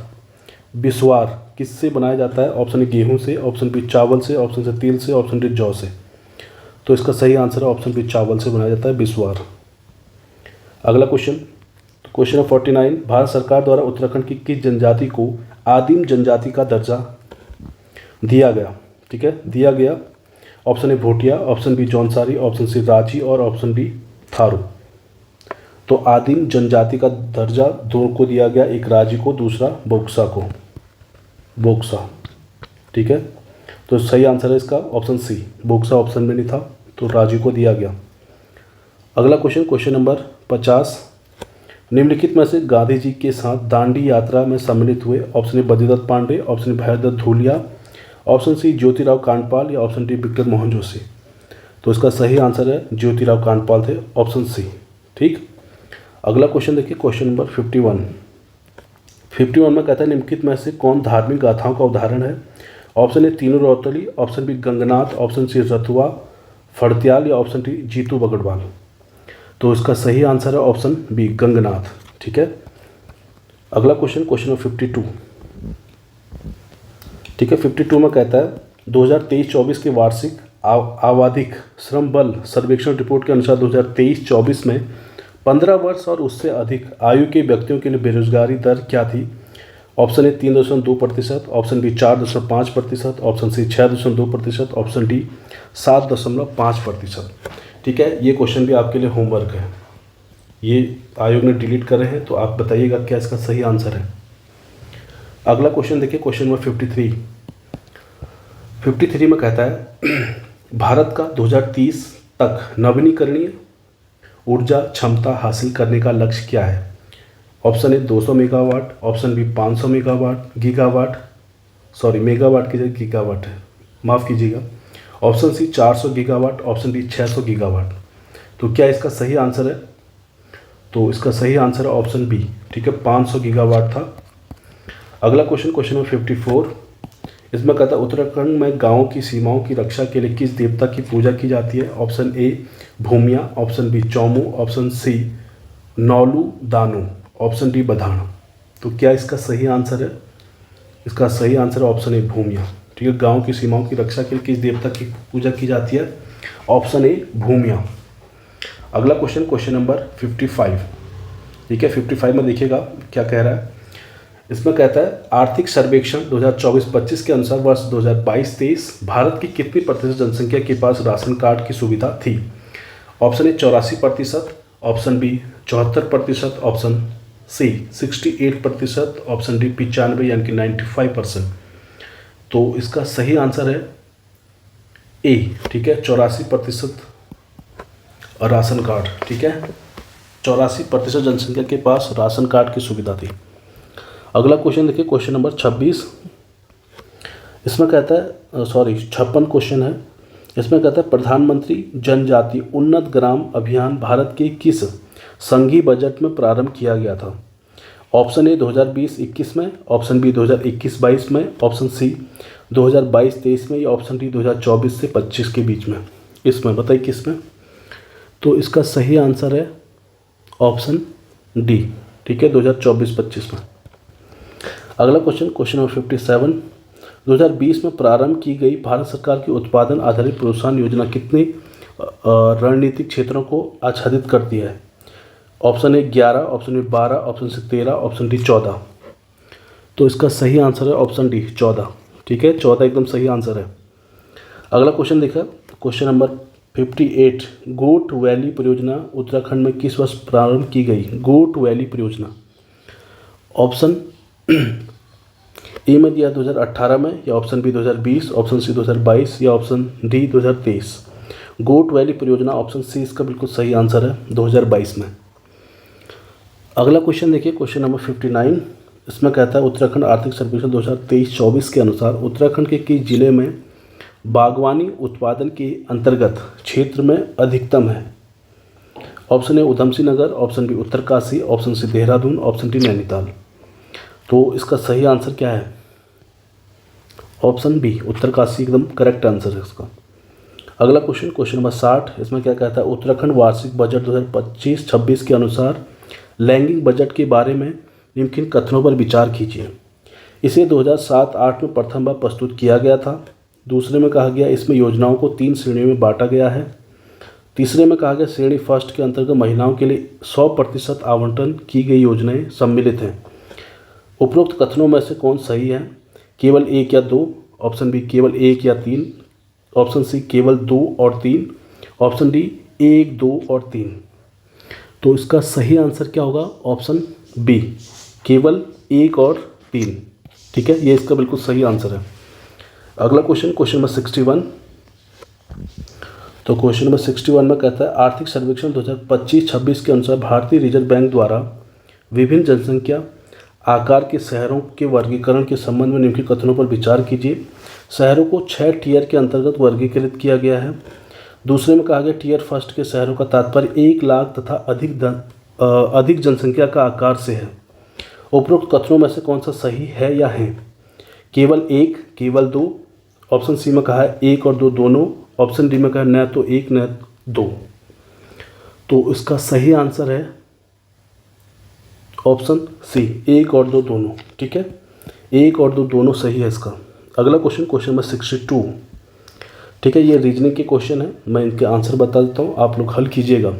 बिस्वार किससे बनाया जाता है? ऑप्शन ए गेहूँ से, ऑप्शन बी चावल से, ऑप्शन से तिल से, ऑप्शन डी जौ से। तो इसका सही आंसर है ऑप्शन बी चावल से बनाया जाता है बिस्वार। अगला क्वेश्चन, क्वेश्चन नंबर 49। भारत सरकार द्वारा उत्तराखंड की किस जनजाति को आदिम जनजाति का दर्जा दिया गया? ठीक है, दिया गया। Option A Bhotia, option B Jaunsari, option C Raji और ऑप्शन डी थारू। तो आदिम जनजाति का दर्जा 2 को दिया गया, एक राजी को, दूसरा बोक्सा को, बोक्सा, ठीक है। तो सही आंसर है इसका ऑप्शन सी, बोक्सा ऑप्शन में नहीं था, तो राजी को दिया गया। अगला क्वेश्चन, क्वेश्चन नंबर 50। निम्नलिखित में से गांधी जी के साथ दांडी यात्रा में सम्मिलित हुए? Option A Badridatt Pande, option Bhairdatt Dhuliya, option C Jyotirao Kandpal या ऑप्शन डी विक्रम मोहन जोशी। तो इसका सही आंसर है ज्योतिराव कांडपाल थे, ऑप्शन सी, ठीक। अगला क्वेश्चन देखिए, क्वेश्चन नंबर 51। 51 में कहता है निम्नलिखित में से कौन धार्मिक गाथाओं का उदाहरण है? ऑप्शन ए तीनों Rautali, option B Gangnath, option C Rathua Phadtyal या ऑप्शन डी जीतू बगड़वाल। तो इसका सही आंसर है ऑप्शन बी गंगनाथ, ठीक है। अगला क्वेश्चन, क्वेश्चन नंबर 52, ठीक है। 52 में कहता है 2023-24 के वार्षिक आवधिक श्रम बल सर्वेक्षण रिपोर्ट के अनुसार 2023-24 में 15 वर्ष और उससे अधिक आयु के व्यक्तियों के लिए बेरोजगारी दर क्या थी? Option A 3.2%, option B 4.5%, option C 6.2%, option D 7.5%, ठीक है। ये क्वेश्चन भी आपके लिए होमवर्क है, ये आयोग ने डिलीट करे हैं, तो आप बताइएगा क्या इसका सही आंसर है। अगला क्वेश्चन देखिए, क्वेश्चन नंबर 53। 53 में कहता है भारत का 2030 तक नवीनीकरणीय ऊर्जा क्षमता हासिल करने का लक्ष्य क्या है? Option A 200 megawatt, option B 500 megawatt, megawatt की जगह गीगावाट है, माफ़ कीजिएगा। Option C 400 gigawatt, option D 600 gigawatt. तो क्या इसका सही आंसर है? तो इसका सही आंसर है ऑप्शन बी, ठीक है, 500 गीगावाट था। अगला क्वेश्चन, क्वेश्चन नंबर 54। इसमें कहता है उत्तराखंड में गाँव की सीमाओं की रक्षा के लिए किस देवता की पूजा की जाती है? Option A Bhumiya, option B Chaumu, option C Naulu Danu, option D Badhan. तो क्या इसका सही आंसर है? इसका सही आंसर है ऑप्शन ए भूमिया, ठीक है। गांव की सीमाओं की रक्षा के लिए किस देवता की पूजा की जाती है? ऑप्शन ए भूमिया। अगला क्वेश्चन, क्वेश्चन नंबर 55, ठीक है। 55 में देखिएगा क्या कह रहा है। इसमें कहता है आर्थिक सर्वेक्षण 2024-25 के अनुसार वर्ष 2022-23 भारत की कितनी प्रतिशत जनसंख्या के पास राशन कार्ड की सुविधा थी? Option A 84%, option B 74%, option C 68%, option D 95 यानी कि 95%। तो इसका सही आंसर है ए, ठीक है, 84% राशन कार्ड, ठीक है, 84% जनसंख्या के पास राशन कार्ड की सुविधा थी। अगला क्वेश्चन देखिए, क्वेश्चन नंबर 26। इसमें कहता है 56 क्वेश्चन है। इसमें कहता है प्रधानमंत्री जनजाति उन्नत ग्राम अभियान भारत के किस संघीय बजट में प्रारंभ किया गया था? ऑप्शन ए 2020-21 में, ऑप्शन बी 2021-22 में, ऑप्शन सी 2022-23 में, या ऑप्शन डी 2024 से 25 के बीच में। इसमें बताइए किस में? तो इसका सही आंसर है ऑप्शन डी, ठीक है, 2024-25 में। अगला क्वेश्चन, क्वेश्चन नंबर 57। 2020 में प्रारंभ की गई भारत सरकार की उत्पादन आधारित प्रोत्साहन योजना कितने रणनीतिक क्षेत्रों को आच्छादित करती है? Option A 11, option B 12, option C 13, option D 14। तो इसका सही आंसर है ऑप्शन डी 14, ठीक है, 14 एकदम सही आंसर है। अगला क्वेश्चन देखा, क्वेश्चन नंबर 58। गोट वैली परियोजना उत्तराखंड में किस वर्ष प्रारंभ की गई? गोट वैली परियोजना ऑप्शन ए में दिया 2018 में, या ऑप्शन बी 2020, ऑप्शन सी 2022, या ऑप्शन डी 2023। गोट वैली परियोजना ऑप्शन सी इसका बिल्कुल सही आंसर है, 2022 में। अगला क्वेश्चन देखिए, क्वेश्चन नंबर 59। इसमें कहता है उत्तराखंड आर्थिक सर्वेक्षण 2023-24 के अनुसार उत्तराखंड के किस जिले में बागवानी उत्पादन के अंतर्गत क्षेत्र में अधिकतम है? Option A Udham Singh Nagar, option B Uttarkashi, option C Dehradun, option D Nainital. तो इसका सही आंसर क्या है? ऑप्शन बी उत्तरकाशी एकदम करेक्ट आंसर है इसका। अगला क्वेश्चन, क्वेश्चन नंबर 60। इसमें क्या कहता है उत्तराखंड वार्षिक बजट 2025-26 के अनुसार लैंगिक बजट के बारे में निम्नलिखित कथनों पर विचार कीजिए। इसे 2007-8 में प्रथम बार प्रस्तुत किया गया था। दूसरे में कहा गया इसमें योजनाओं को 3 श्रेणियों में बांटा गया है। तीसरे में कहा गया श्रेणी फर्स्ट के अंतर्गत महिलाओं के लिए 100% आवंटन की गई योजनाएं सम्मिलित हैं। उपरोक्त कथनों में से कौन सही है? केवल 1 या 2, ऑप्शन बी केवल 1 या 3, ऑप्शन सी केवल 2 और 3, ऑप्शन डी 1, 2 और 3। तो इसका सही आंसर क्या होगा? ऑप्शन बी केवल 1 और 3, ठीक है, ये इसका बिल्कुल सही आंसर है। अगला क्वेश्चन, क्वेश्चन नंबर 61। तो क्वेश्चन नंबर 61 में कहता है आर्थिक सर्वेक्षण 2025-26 के अनुसार भारतीय रिजर्व बैंक द्वारा विभिन्न जनसंख्या आकार के शहरों के वर्गीकरण के संबंध में निम्नलिखित कथनों पर विचार कीजिए। शहरों को 6 टियर के अंतर्गत वर्गीकृत किया गया है। दूसरे में कहा गया टियर फर्स्ट के शहरों का तात्पर्य 1 लाख तथा अधिक जनसंख्या का आकार से है। उपरोक्त कथनों में से कौन सा सही है या है? केवल 1, केवल 2, ऑप्शन सी में कहा है 1 और 2 दोनों, ऑप्शन डी में कहा है न तो 1 न 2। तो इसका सही आंसर है ऑप्शन सी 1 और 2 दोनों, ठीक है, 1 और 2 दोनों सही है इसका। अगला क्वेश्चन, क्वेश्चन नंबर 62, ठीक है, ये रीजनिंग के क्वेश्चन है, मैं इनके आंसर बता देता हूँ, आप लोग हल कीजिएगा।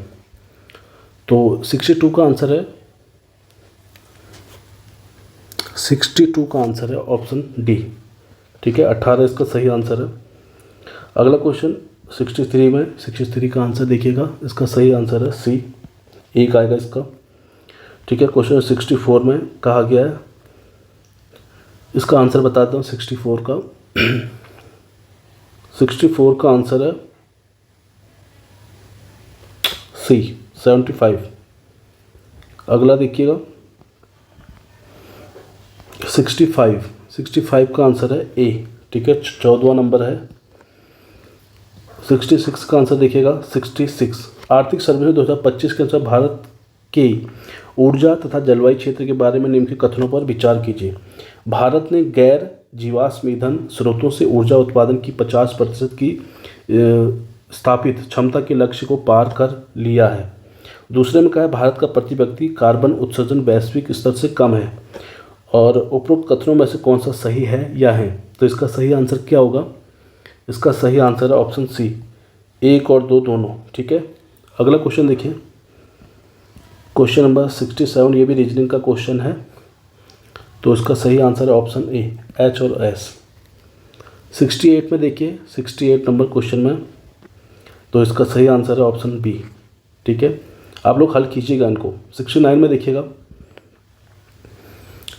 तो 62 का आंसर है 62 का आंसर है ऑप्शन डी, ठीक है, 18 इसका सही आंसर है। अगला क्वेश्चन 63 में 63 का आंसर देखिएगा, इसका सही आंसर है सी 1 आएगा इसका, ठीक है। क्वेश्चन 64 में कहा गया है, इसका आंसर बताता हूँ 64 का 64 का आंसर है सी 75। अगला देखिएगा 65 का आंसर है ए, ठीक है, 14वां नंबर है। 66 का आंसर देखिएगा 66। आर्थिक सर्वेक्षण 2025 के अनुसार भारत के ऊर्जा तथा जलवायु क्षेत्र के बारे में निम्नलिखित कथनों पर विचार कीजिए। भारत ने गैर जीवाश्म ईंधन स्रोतों से ऊर्जा उत्पादन की 50% की स्थापित क्षमता के लक्ष्य को पार कर लिया है। दूसरे में कहा है भारत का प्रति व्यक्ति कार्बन उत्सर्जन वैश्विक स्तर से कम है। और उपरोक्त कथनों में से कौन सा सही है या है? तो इसका सही आंसर क्या होगा? इसका सही आंसर है ऑप्शन सी 1 और 2 दोनों, ठीक है। अगला क्वेश्चन देखिए, क्वेश्चन नंबर 67, ये भी रीजनिंग का क्वेश्चन है। तो इसका सही आंसर है ऑप्शन ए, एच और एस। 68 में देखिए, 68 नंबर क्वेश्चन में, तो इसका सही आंसर है ऑप्शन बी। ठीक है, आप लोग हल कीजिएगा इनको। 69 में देखिएगा,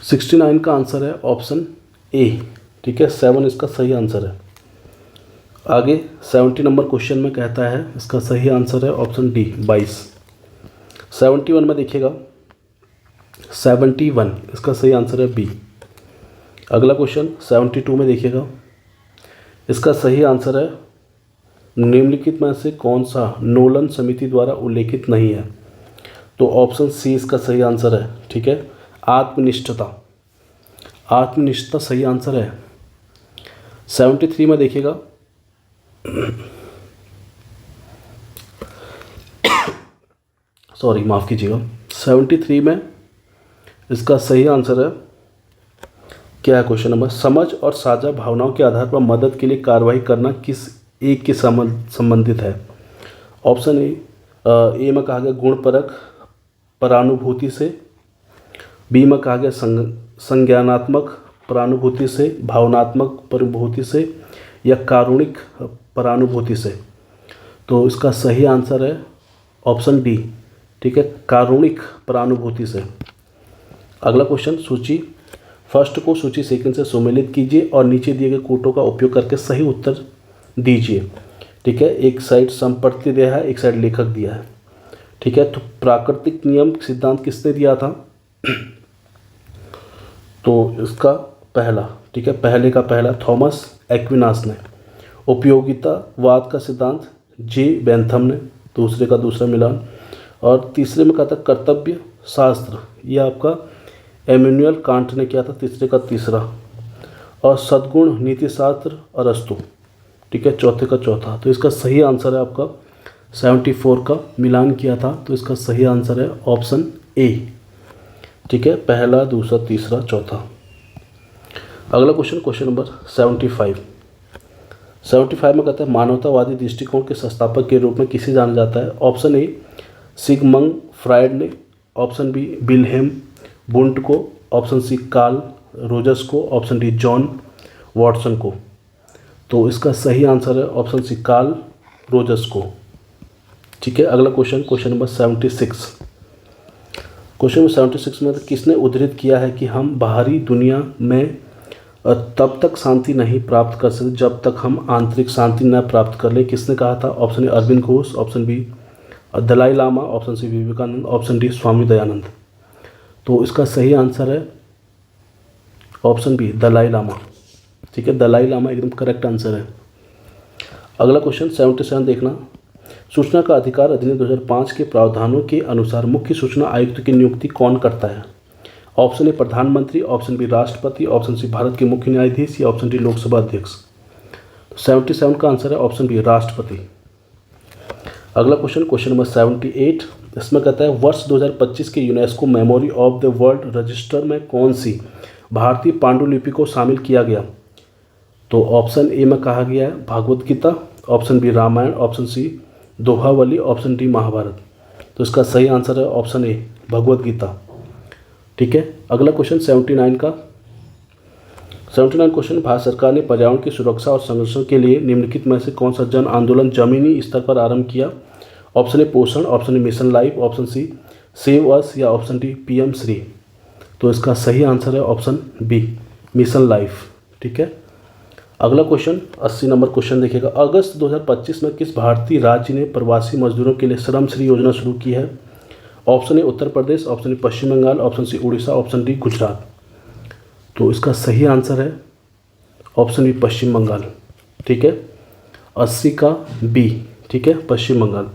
69 का आंसर है ऑप्शन ए। ठीक है, 7 इसका सही आंसर है। आगे 70 नंबर क्वेश्चन में कहता है इसका सही आंसर है ऑप्शन डी, 22। 71 में देखिएगा, 71 इसका सही आंसर है बी। अगला क्वेश्चन 72 में देखिएगा, इसका सही आंसर है निम्नलिखित में से कौन सा नोलन समिति द्वारा उल्लेखित नहीं है। तो ऑप्शन सी इसका सही आंसर है। ठीक है, आत्मनिष्ठता, आत्मनिष्ठता सही आंसर है। 73 में देखिएगा, सॉरी माफ़ कीजिएगा, 73 में इसका सही आंसर है, क्या है क्वेश्चन नंबर, समझ और साझा भावनाओं के आधार पर मदद के लिए कार्रवाई करना किस एक के संबंधित है। ऑप्शन ए में कहा गया गुणपरक परानुभूति से, बी में कहा गया संज्ञानात्मक परानुभूति से, भावनात्मक परानुभूति से, या कारुणिक परानुभूति से। तो इसका सही आंसर है ऑप्शन डी। ठीक है, कारुणिक परानुभूति से। अगला क्वेश्चन, सूची फर्स्ट को सूची सेकंड से सुमेलित कीजिए और नीचे दिए गए कोटों का उपयोग करके सही उत्तर दीजिए। ठीक है, एक साइड संपत्ति दिया है, एक साइड लेखक दिया है। ठीक है, तो प्राकृतिक नियम सिद्धांत किसने दिया था, तो इसका पहला, ठीक है, पहले का पहला थॉमस एक्विनास ने। उपयोगितावाद का सिद्धांत जे बेंथम ने, दूसरे का दूसरा मिलान। और तीसरे में कहा था कर्तव्य शास्त्र, यह आपका एमेनुअल कांट ने किया था, तीसरे का तीसरा। और सद्गुण नीति शास्त्र अरस्तु। ठीक है, चौथे का चौथा। तो इसका सही आंसर है आपका 74 का मिलान किया था, तो इसका सही आंसर है ऑप्शन ए। ठीक है, पहला दूसरा तीसरा चौथा। अगला क्वेश्चन, क्वेश्चन नंबर 75। 75 में कहता है मानवतावादी दृष्टिकोण के संस्थापक के रूप में किसे जाना जाता है। ऑप्शन ए सिगमंड फ्रायड ने, ऑप्शन बी विल्हेम बुंट को, ऑप्शन सी कार्ल रोजर्स को, ऑप्शन डी जॉन वॉटसन को। तो इसका सही आंसर है ऑप्शन सी कार्ल रोजर्स को। ठीक है, अगला question, question number 76। Question number 76 में किसने उद्धृत किया है कि हम बाहरी दुनिया में तब तक शांति नहीं प्राप्त कर सकते जब तक हम आंतरिक शांति न प्राप्त कर ले। किसने कहा था। Option A Aurobindo Ghosh, option B Dalai Lama, option C Vivekananda, option D Swami Dayanand. तो इसका सही आंसर है ऑप्शन बी दलाई लामा। ठीक है, दलाई लामा एकदम करेक्ट आंसर है। अगला क्वेश्चन 77 देखना, सूचना का अधिकार अधिनियम 2005 के प्रावधानों के अनुसार मुख्य सूचना आयुक्त की नियुक्ति कौन करता है। ऑप्शन ए प्रधानमंत्री, ऑप्शन बी राष्ट्रपति, ऑप्शन सी भारत के मुख्य न्यायाधीश, या ऑप्शन डी लोकसभा अध्यक्ष। 77 का आंसर है ऑप्शन बी राष्ट्रपति। अगला क्वेश्चन, क्वेश्चन नंबर 78। इसमें कहता है वर्ष 2025 के UNESCO memory of the world register में कौन सी भारतीय पांडुलिपि को शामिल किया गया। तो ऑप्शन ए में कहा गया है Bhagavat Gita, option B Ramayana, option C Dohavali, option D Mahabharata. तो इसका सही आंसर है ऑप्शन ए भगवत गीता। ठीक है, अगला क्वेश्चन 79 का 79 क्वेश्चन, भारत सरकार ने पर्यावरण की सुरक्षा और संरक्षण के लिए निम्नलिखित में से कौन सा जन आंदोलन जमीनी स्तर पर आरंभ किया। Option A Poshan, option A mission life, option C save us, या ऑप्शन डी पीएम श्री। तो इसका सही आंसर है ऑप्शन बी मिशन लाइफ। ठीक है, अगला क्वेश्चन 80 नंबर क्वेश्चन देखिएगा, अगस्त 2025 में किस भारतीय राज्य ने प्रवासी मजदूरों के लिए श्रम श्री योजना शुरू की है। Option A Uttar Pradesh, option A Pashchim Bangal, option C Orissa, option D Gujarat. तो इसका सही आंसर है ऑप्शन बी पश्चिम बंगाल। ठीक है, 80 का बी। ठीक है, पश्चिम बंगाल।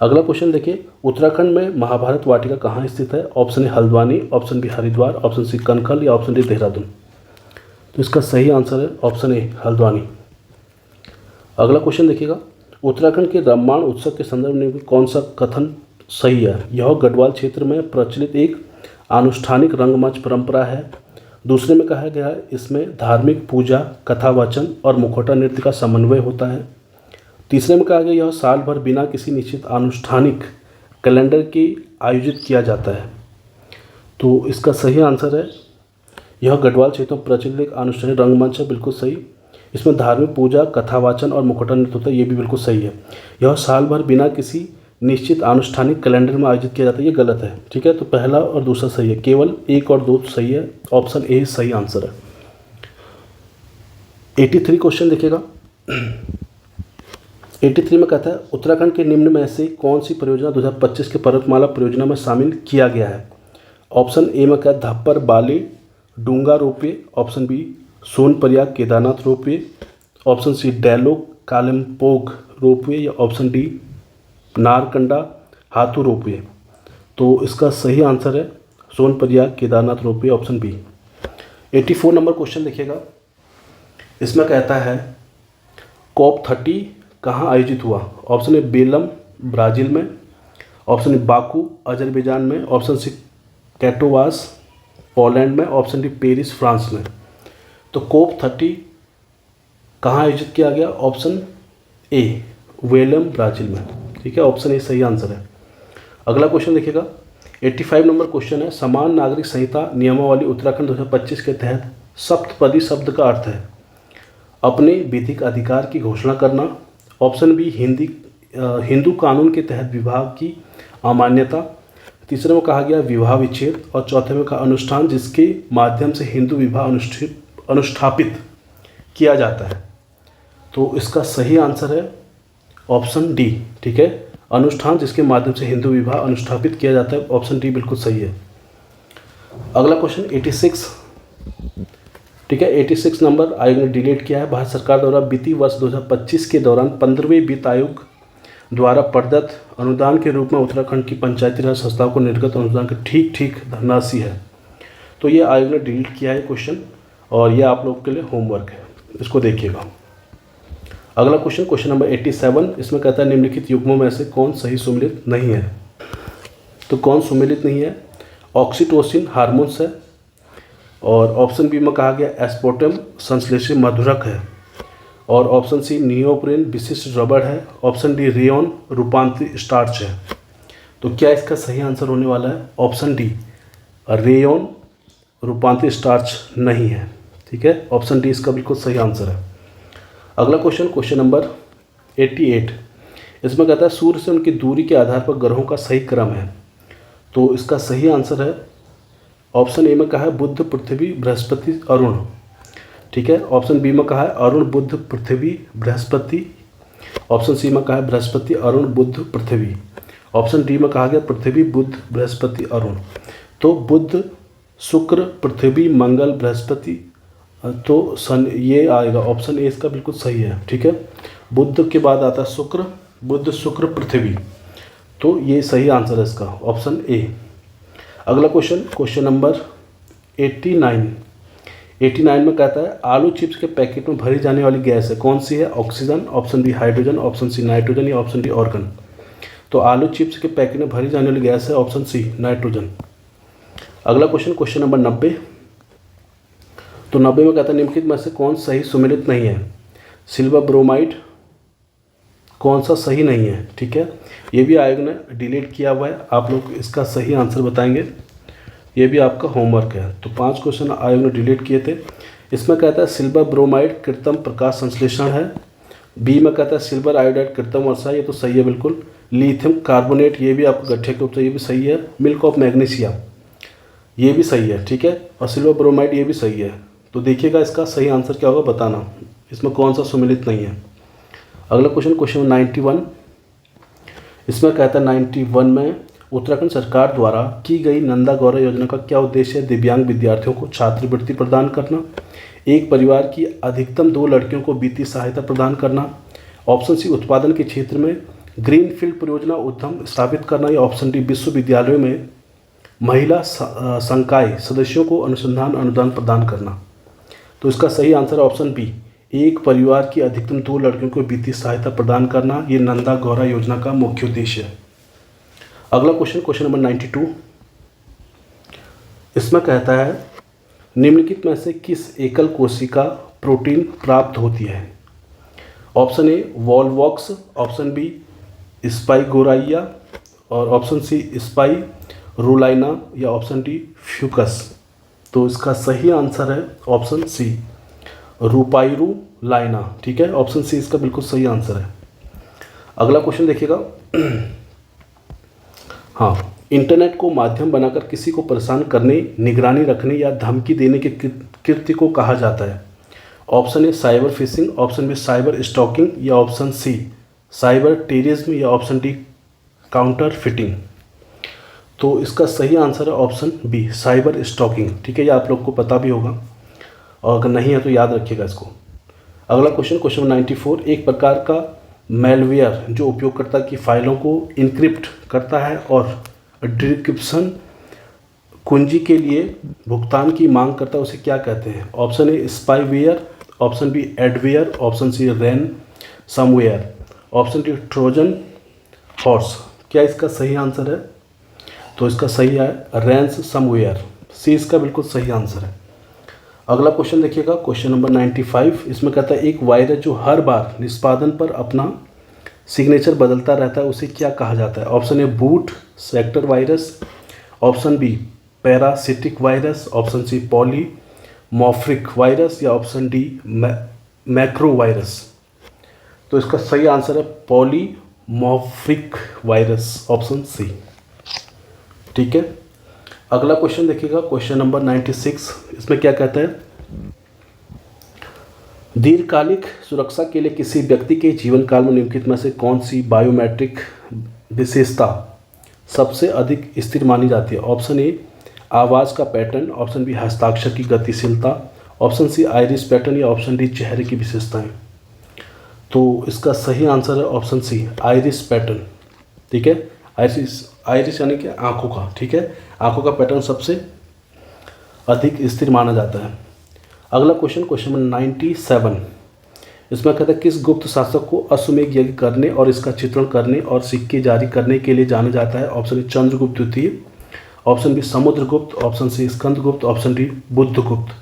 अगला क्वेश्चन देखिए, उत्तराखंड में महाभारत वाटिका कहाँ स्थित है। Option A Haldwani, option B Haridwar, option C Kankhal, या ऑप्शन डी देहरादून। तो इसका सही आंसर है ऑप्शन ए हल्द्वानी। अगला क्वेश्चन देखिएगा, उत्तराखंड के रामायण उत्सव के संदर्भ में कौन सा कथन सही है। यह गढ़वाल क्षेत्र में प्रचलित एक आनुष्ठानिक रंगमंच परंपरा है। दूसरे में कहा गया है इसमें धार्मिक पूजा, कथावाचन और मुखौटा नृत्य का समन्वय होता है। तीसरे में कहा गया यह साल भर बिना किसी निश्चित आनुष्ठानिक कैलेंडर के आयोजित किया जाता है। तो इसका सही आंसर है यह गढ़वाल क्षेत्र में प्रचलित एक अनुष्ठानिक रंगमंच है, बिल्कुल सही। इसमें धार्मिक पूजा, कथावाचन और मुखौटा नृत्य होता है, ये भी बिल्कुल सही है। यह साल भर बिना किसी निश्चित आनुष्ठानिक कैलेंडर में आयोजित किया जाता है, ये गलत है। ठीक है, तो पहला और दूसरा सही है, केवल 1 और 2 सही है। ऑप्शन ए सही आंसर है। 83 क्वेश्चन देखिएगा। 83 में कहता है उत्तराखंड के निम्न में से कौन सी परियोजना 2025 के पर्वतमाला परियोजना में शामिल किया गया है। ऑप्शन ए में क्या है, धप्पर बाले डूंगा ropeway. Option B Sonprayag Kedarnath ropeway. Option C डैलोग कालिम्पोंग रोपवे। या option D Narkanda Hatu ropeway. तो इसका सही आंसर है Sonprayag Kedarnath ropeway, option B. 84 number question देखिएगा। इसमें कहता है COP30 कहाँ आयोजित हुआ। ऑप्शन ए बेलम ब्राज़ील में। ऑप्शन ए बाकू अजरबैजान में। ऑप्शन सी कैटोवास पोलैंड में। ऑप्शन डी पेरिस फ्रांस में। तो COP30 कहाँ आयोजित किया गया। ऑप्शन ए वेलम ब्राज़ील में। ठीक है, ऑप्शन ए सही आंसर है। अगला क्वेश्चन देखिएगा। 85 नंबर क्वेश्चन है समान नागरिक संहिता नियमावली उत्तराखंड 2025 के तहत सप्तपदी शब्द का अर्थ है अपने विधिक अधिकार की घोषणा करना। ऑप्शन बी हिंदू कानून के तहत विवाह की अमान्यता। तीसरे में कहा गया विवाह विच्छेद। और चौथे में कहा अनुष्ठान जिसके माध्यम से हिंदू विवाह अनुष्ठापित किया जाता है। तो इसका सही आंसर है ऑप्शन डी। ठीक है, अनुष्ठान जिसके माध्यम से हिंदू विवाह अनुष्ठापित किया जाता है, ऑप्शन डी बिल्कुल सही है। अगला क्वेश्चन 86। ठीक है, 86 नंबर आयोग ने डिलीट किया है। भारत सरकार द्वारा वित्तीय वर्ष 2025 के दौरान 15वें वित्त आयोग द्वारा प्रदत्त अनुदान के रूप में उत्तराखंड की पंचायती राज संस्थाओं को निर्गत अनुदान की ठीक धनराशि है। तो ये आयोग ने डिलीट किया है क्वेश्चन, और ये आप लोग के लिए होमवर्क है, इसको देखिएगा। अगला क्वेश्चन नंबर 87। इसमें कहता है निम्नलिखित युग्मों में से कौन सही सुमेलित नहीं है। तो कौन सुमेलित नहीं है। ऑक्सीटोसिन हार्मोन्स है। और ऑप्शन बी में कहा गया एस्पोर्टम संश्लेषित मधुरक है। और ऑप्शन सी नियोप्रिन विशिष्ट रबड़ है। ऑप्शन डी रेयन रूपांतरित स्टार्च है। तो क्या इसका सही आंसर होने वाला है। ऑप्शन डी रेयन रूपांतरित स्टार्च नहीं है। ठीक है, ऑप्शन डी इसका बिल्कुल सही आंसर है। अगला क्वेश्चन नंबर 88। इसमें कहता है सूर्य से उनकी दूरी के आधार पर ग्रहों का सही क्रम है। तो इसका सही आंसर है ऑप्शन ए में कहा है बुध पृथ्वी बृहस्पति अरुण। ठीक है, ऑप्शन बी में कहा है अरुण बुध पृथ्वी बृहस्पति। ऑप्शन सी में कहा है बृहस्पति अरुण बुध पृथ्वी। ऑप्शन डी में कहा गया पृथ्वी बुध बृहस्पति अरुण। तो बुध शुक्र पृथ्वी मंगल बृहस्पति, तो सन ये आएगा। ऑप्शन ए इसका बिल्कुल सही है। ठीक है, बुध के बाद आता है शुक्र, बुध शुक्र पृथ्वी, तो ये सही आंसर है इसका, ऑप्शन ए। अगला क्वेश्चन नंबर 89 में कहता है आलू चिप्स के पैकेट में भरी जाने वाली गैस है, कौन सी है। Oxygen, option B hydrogen, option C nitrogen या ऑप्शन डी ऑर्गन। तो आलू चिप्स के पैकेट में भरी जाने वाली गैस है ऑप्शन सी नाइट्रोजन। अगला क्वेश्चन नंबर 90। तो 90 में कहता है निम्नलिखित में से कौन सही सुमेलित नहीं है। सिल्वर ब्रोमाइड कौन सा सही नहीं है। ठीक है, ये भी आयोग ने डिलीट किया हुआ है, आप लोग इसका सही आंसर बताएंगे, ये भी आपका होमवर्क है। तो 5 क्वेश्चन आयोग ने डिलीट किए थे। इसमें कहता है सिल्वर ब्रोमाइड कृत्रिम प्रकाश संश्लेषण है। बी में कहता है सिल्वर आयोडाइड कृत्रिम वर्षा, ये तो सही है बिल्कुल। लिथियम कार्बोनेट, ये भी आपका गड्ढे के ऊपर, ये भी सही है। मिल्क ऑफ मैग्नीशिया, ये भी सही है। ठीक है, और सिल्वर ब्रोमाइड ये भी सही है। तो देखिएगा इसका सही आंसर क्या होगा, बताना इसमें कौन सा सुमेलित नहीं है। अगला क्वेश्चन 91। इसमें कहता है 91 में उत्तराखंड सरकार द्वारा की गई नंदा गौरव योजना का क्या उद्देश्य है। दिव्यांग विद्यार्थियों को छात्रवृत्ति प्रदान करना, एक परिवार की अधिकतम 2 लड़कियों को वित्तीय सहायता प्रदान करना, ऑप्शन सी उत्पादन के क्षेत्र में ग्रीनफील्ड परियोजना उद्यम स्थापित करना, या ऑप्शन डी विश्वविद्यालयों में महिला संकाय सदस्यों को अनुसंधान अनुदान प्रदान करना। तो इसका सही आंसर है ऑप्शन बी, एक परिवार की अधिकतम 2 लड़कियों को वित्तीय सहायता प्रदान करना, ये नंदा गौरव योजना का मुख्य उद्देश्य है। अगला क्वेश्चन नंबर 92। इसमें कहता है निम्नलिखित में से किस एकल कोशिका प्रोटीन प्राप्त होती है। Option A volvox, option B spirogyra, और ऑप्शन सी स्पाइरुलाइना, या ऑप्शन डी फ्यूकस। तो इसका सही आंसर है ऑप्शन सी, रूपाइरू लाइना। ठीक है, ऑप्शन सी इसका बिल्कुल सही आंसर है। अगला क्वेश्चन देखिएगा। हाँ, इंटरनेट को माध्यम बनाकर किसी को परेशान करने, निगरानी रखने या धमकी देने के कृत्य को कहा जाता है? Option A cyber phishing, option B cyber stalking, या ऑप्शन सी साइबर टेररिज्म, या ऑप्शन डी काउंटर फिटिंग। तो इसका सही आंसर है ऑप्शन बी, साइबर स्टॉकिंग। ठीक है, ये आप लोग को पता भी होगा, और अगर नहीं है तो याद रखिएगा इसको। अगला क्वेश्चन, क्वेश्चन 94। एक प्रकार का मेलवेयर जो उपयोगकर्ता की फाइलों को इनक्रिप्ट करता है और डिक्रिप्शन कुंजी के लिए भुगतान की मांग करता है, उसे क्या कहते हैं? Option A spyware, option B adware, option C ransomware, option D Trojan horse. क्या इसका सही आंसर है? तो इसका सही है रैंस समवेयर, सी इसका बिल्कुल सही आंसर है। अगला क्वेश्चन देखिएगा, क्वेश्चन नंबर 95। इसमें कहता है एक वायरस जो हर बार निष्पादन पर अपना सिग्नेचर बदलता रहता है, उसे क्या कहा जाता है? Option A boot sector virus, option B parasitic virus, option C polymorphic virus, या ऑप्शन डी मैक्रो वायरस। तो इसका सही आंसर है पॉलीमॉर्फिक वायरस, ऑप्शन सी। ठीक है, अगला क्वेश्चन देखिएगा, क्वेश्चन नंबर 96। इसमें क्या कहता है? दीर्घकालिक सुरक्षा के लिए किसी व्यक्ति के जीवन काल में निम्नलिखित में से कौन सी बायोमेट्रिक विशेषता सबसे अधिक स्थिर मानी जाती है? ऑप्शन ए आवाज़ का पैटर्न, ऑप्शन बी हस्ताक्षर की गतिशीलता, ऑप्शन सी आइरिस पैटर्न, या ऑप्शन डी चेहरे की विशेषताएं। तो इसका सही आंसर है ऑप्शन सी आइरिस पैटर्न। ठीक है, आइरिस यानी कि आंखों का। ठीक है, आंखों का पैटर्न सबसे अधिक स्थिर माना जाता है। अगला क्वेश्चन, क्वेश्चन नंबर 97। इसमें कहता है किस गुप्त शासक को अश्वमेध यज्ञ करने और इसका चित्रण करने और सिक्के जारी करने के लिए जाना जाता है? ऑप्शन ए चंद्रगुप्त द्वितीय, option B Samudragupta, option C Skandagupta, option D Buddhagupta.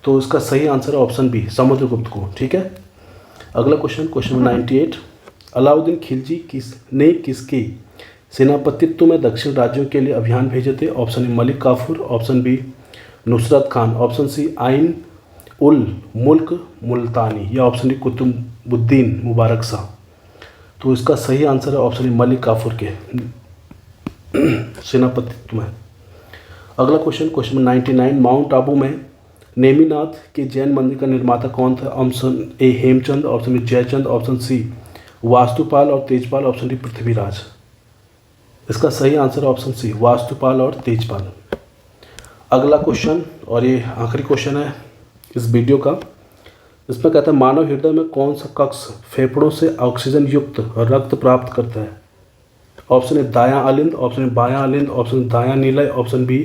तो इसका सही आंसर है ऑप्शन बी समुद्रगुप्त को। ठीक है, अगला question, question number 98। Alauddin Khilji ने किसके सेनापतित्व में दक्षिण राज्यों के लिए अभियान भेजे थे? Option A Malik Kafur, option B Nusrat Khan, option C Ain ul Mulk Multani, या ऑप्शन डी कुतुबुद्दीन मुबारक शाह। तो इसका सही आंसर है ऑप्शन ए मलिक काफूर के सेनापतित्व में। अगला क्वेश्चन, क्वेश्चन 99। माउंट आबू में नेमिनाथ के जैन मंदिर का निर्माता कौन था? Option A Hemchand, option B Jaichand, option C Vastupal और तेजपाल, ऑप्शन डी पृथ्वीराज। इसका सही आंसर ऑप्शन सी वास्तुपाल और तेजपाल। अगला क्वेश्चन, और ये आखिरी क्वेश्चन है इस वीडियो का। इसमें कहता है मानव हृदय में कौन सा कक्ष फेफड़ों से ऑक्सीजन युक्त रक्त प्राप्त करता है? ऑप्शन ए दायां अलिंद, ऑप्शन ए बायां अलिंद, ऑप्शन दायां नीलय, ऑप्शन बी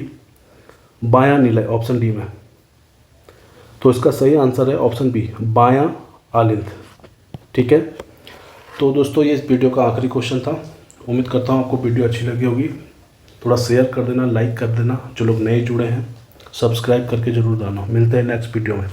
बायां नीलय, ऑप्शन डी में। तो इसका सही आंसर है ऑप्शन बी बायां अलिंद। ठीक है, तो दोस्तों ये इस वीडियो का आखिरी क्वेश्चन था। उम्मीद करता हूँ आपको वीडियो अच्छी लगी होगी। थोड़ा शेयर कर देना, लाइक कर देना। जो लोग नए जुड़े हैं सब्सक्राइब करके ज़रूर डालना। मिलते हैं नेक्स्ट वीडियो में।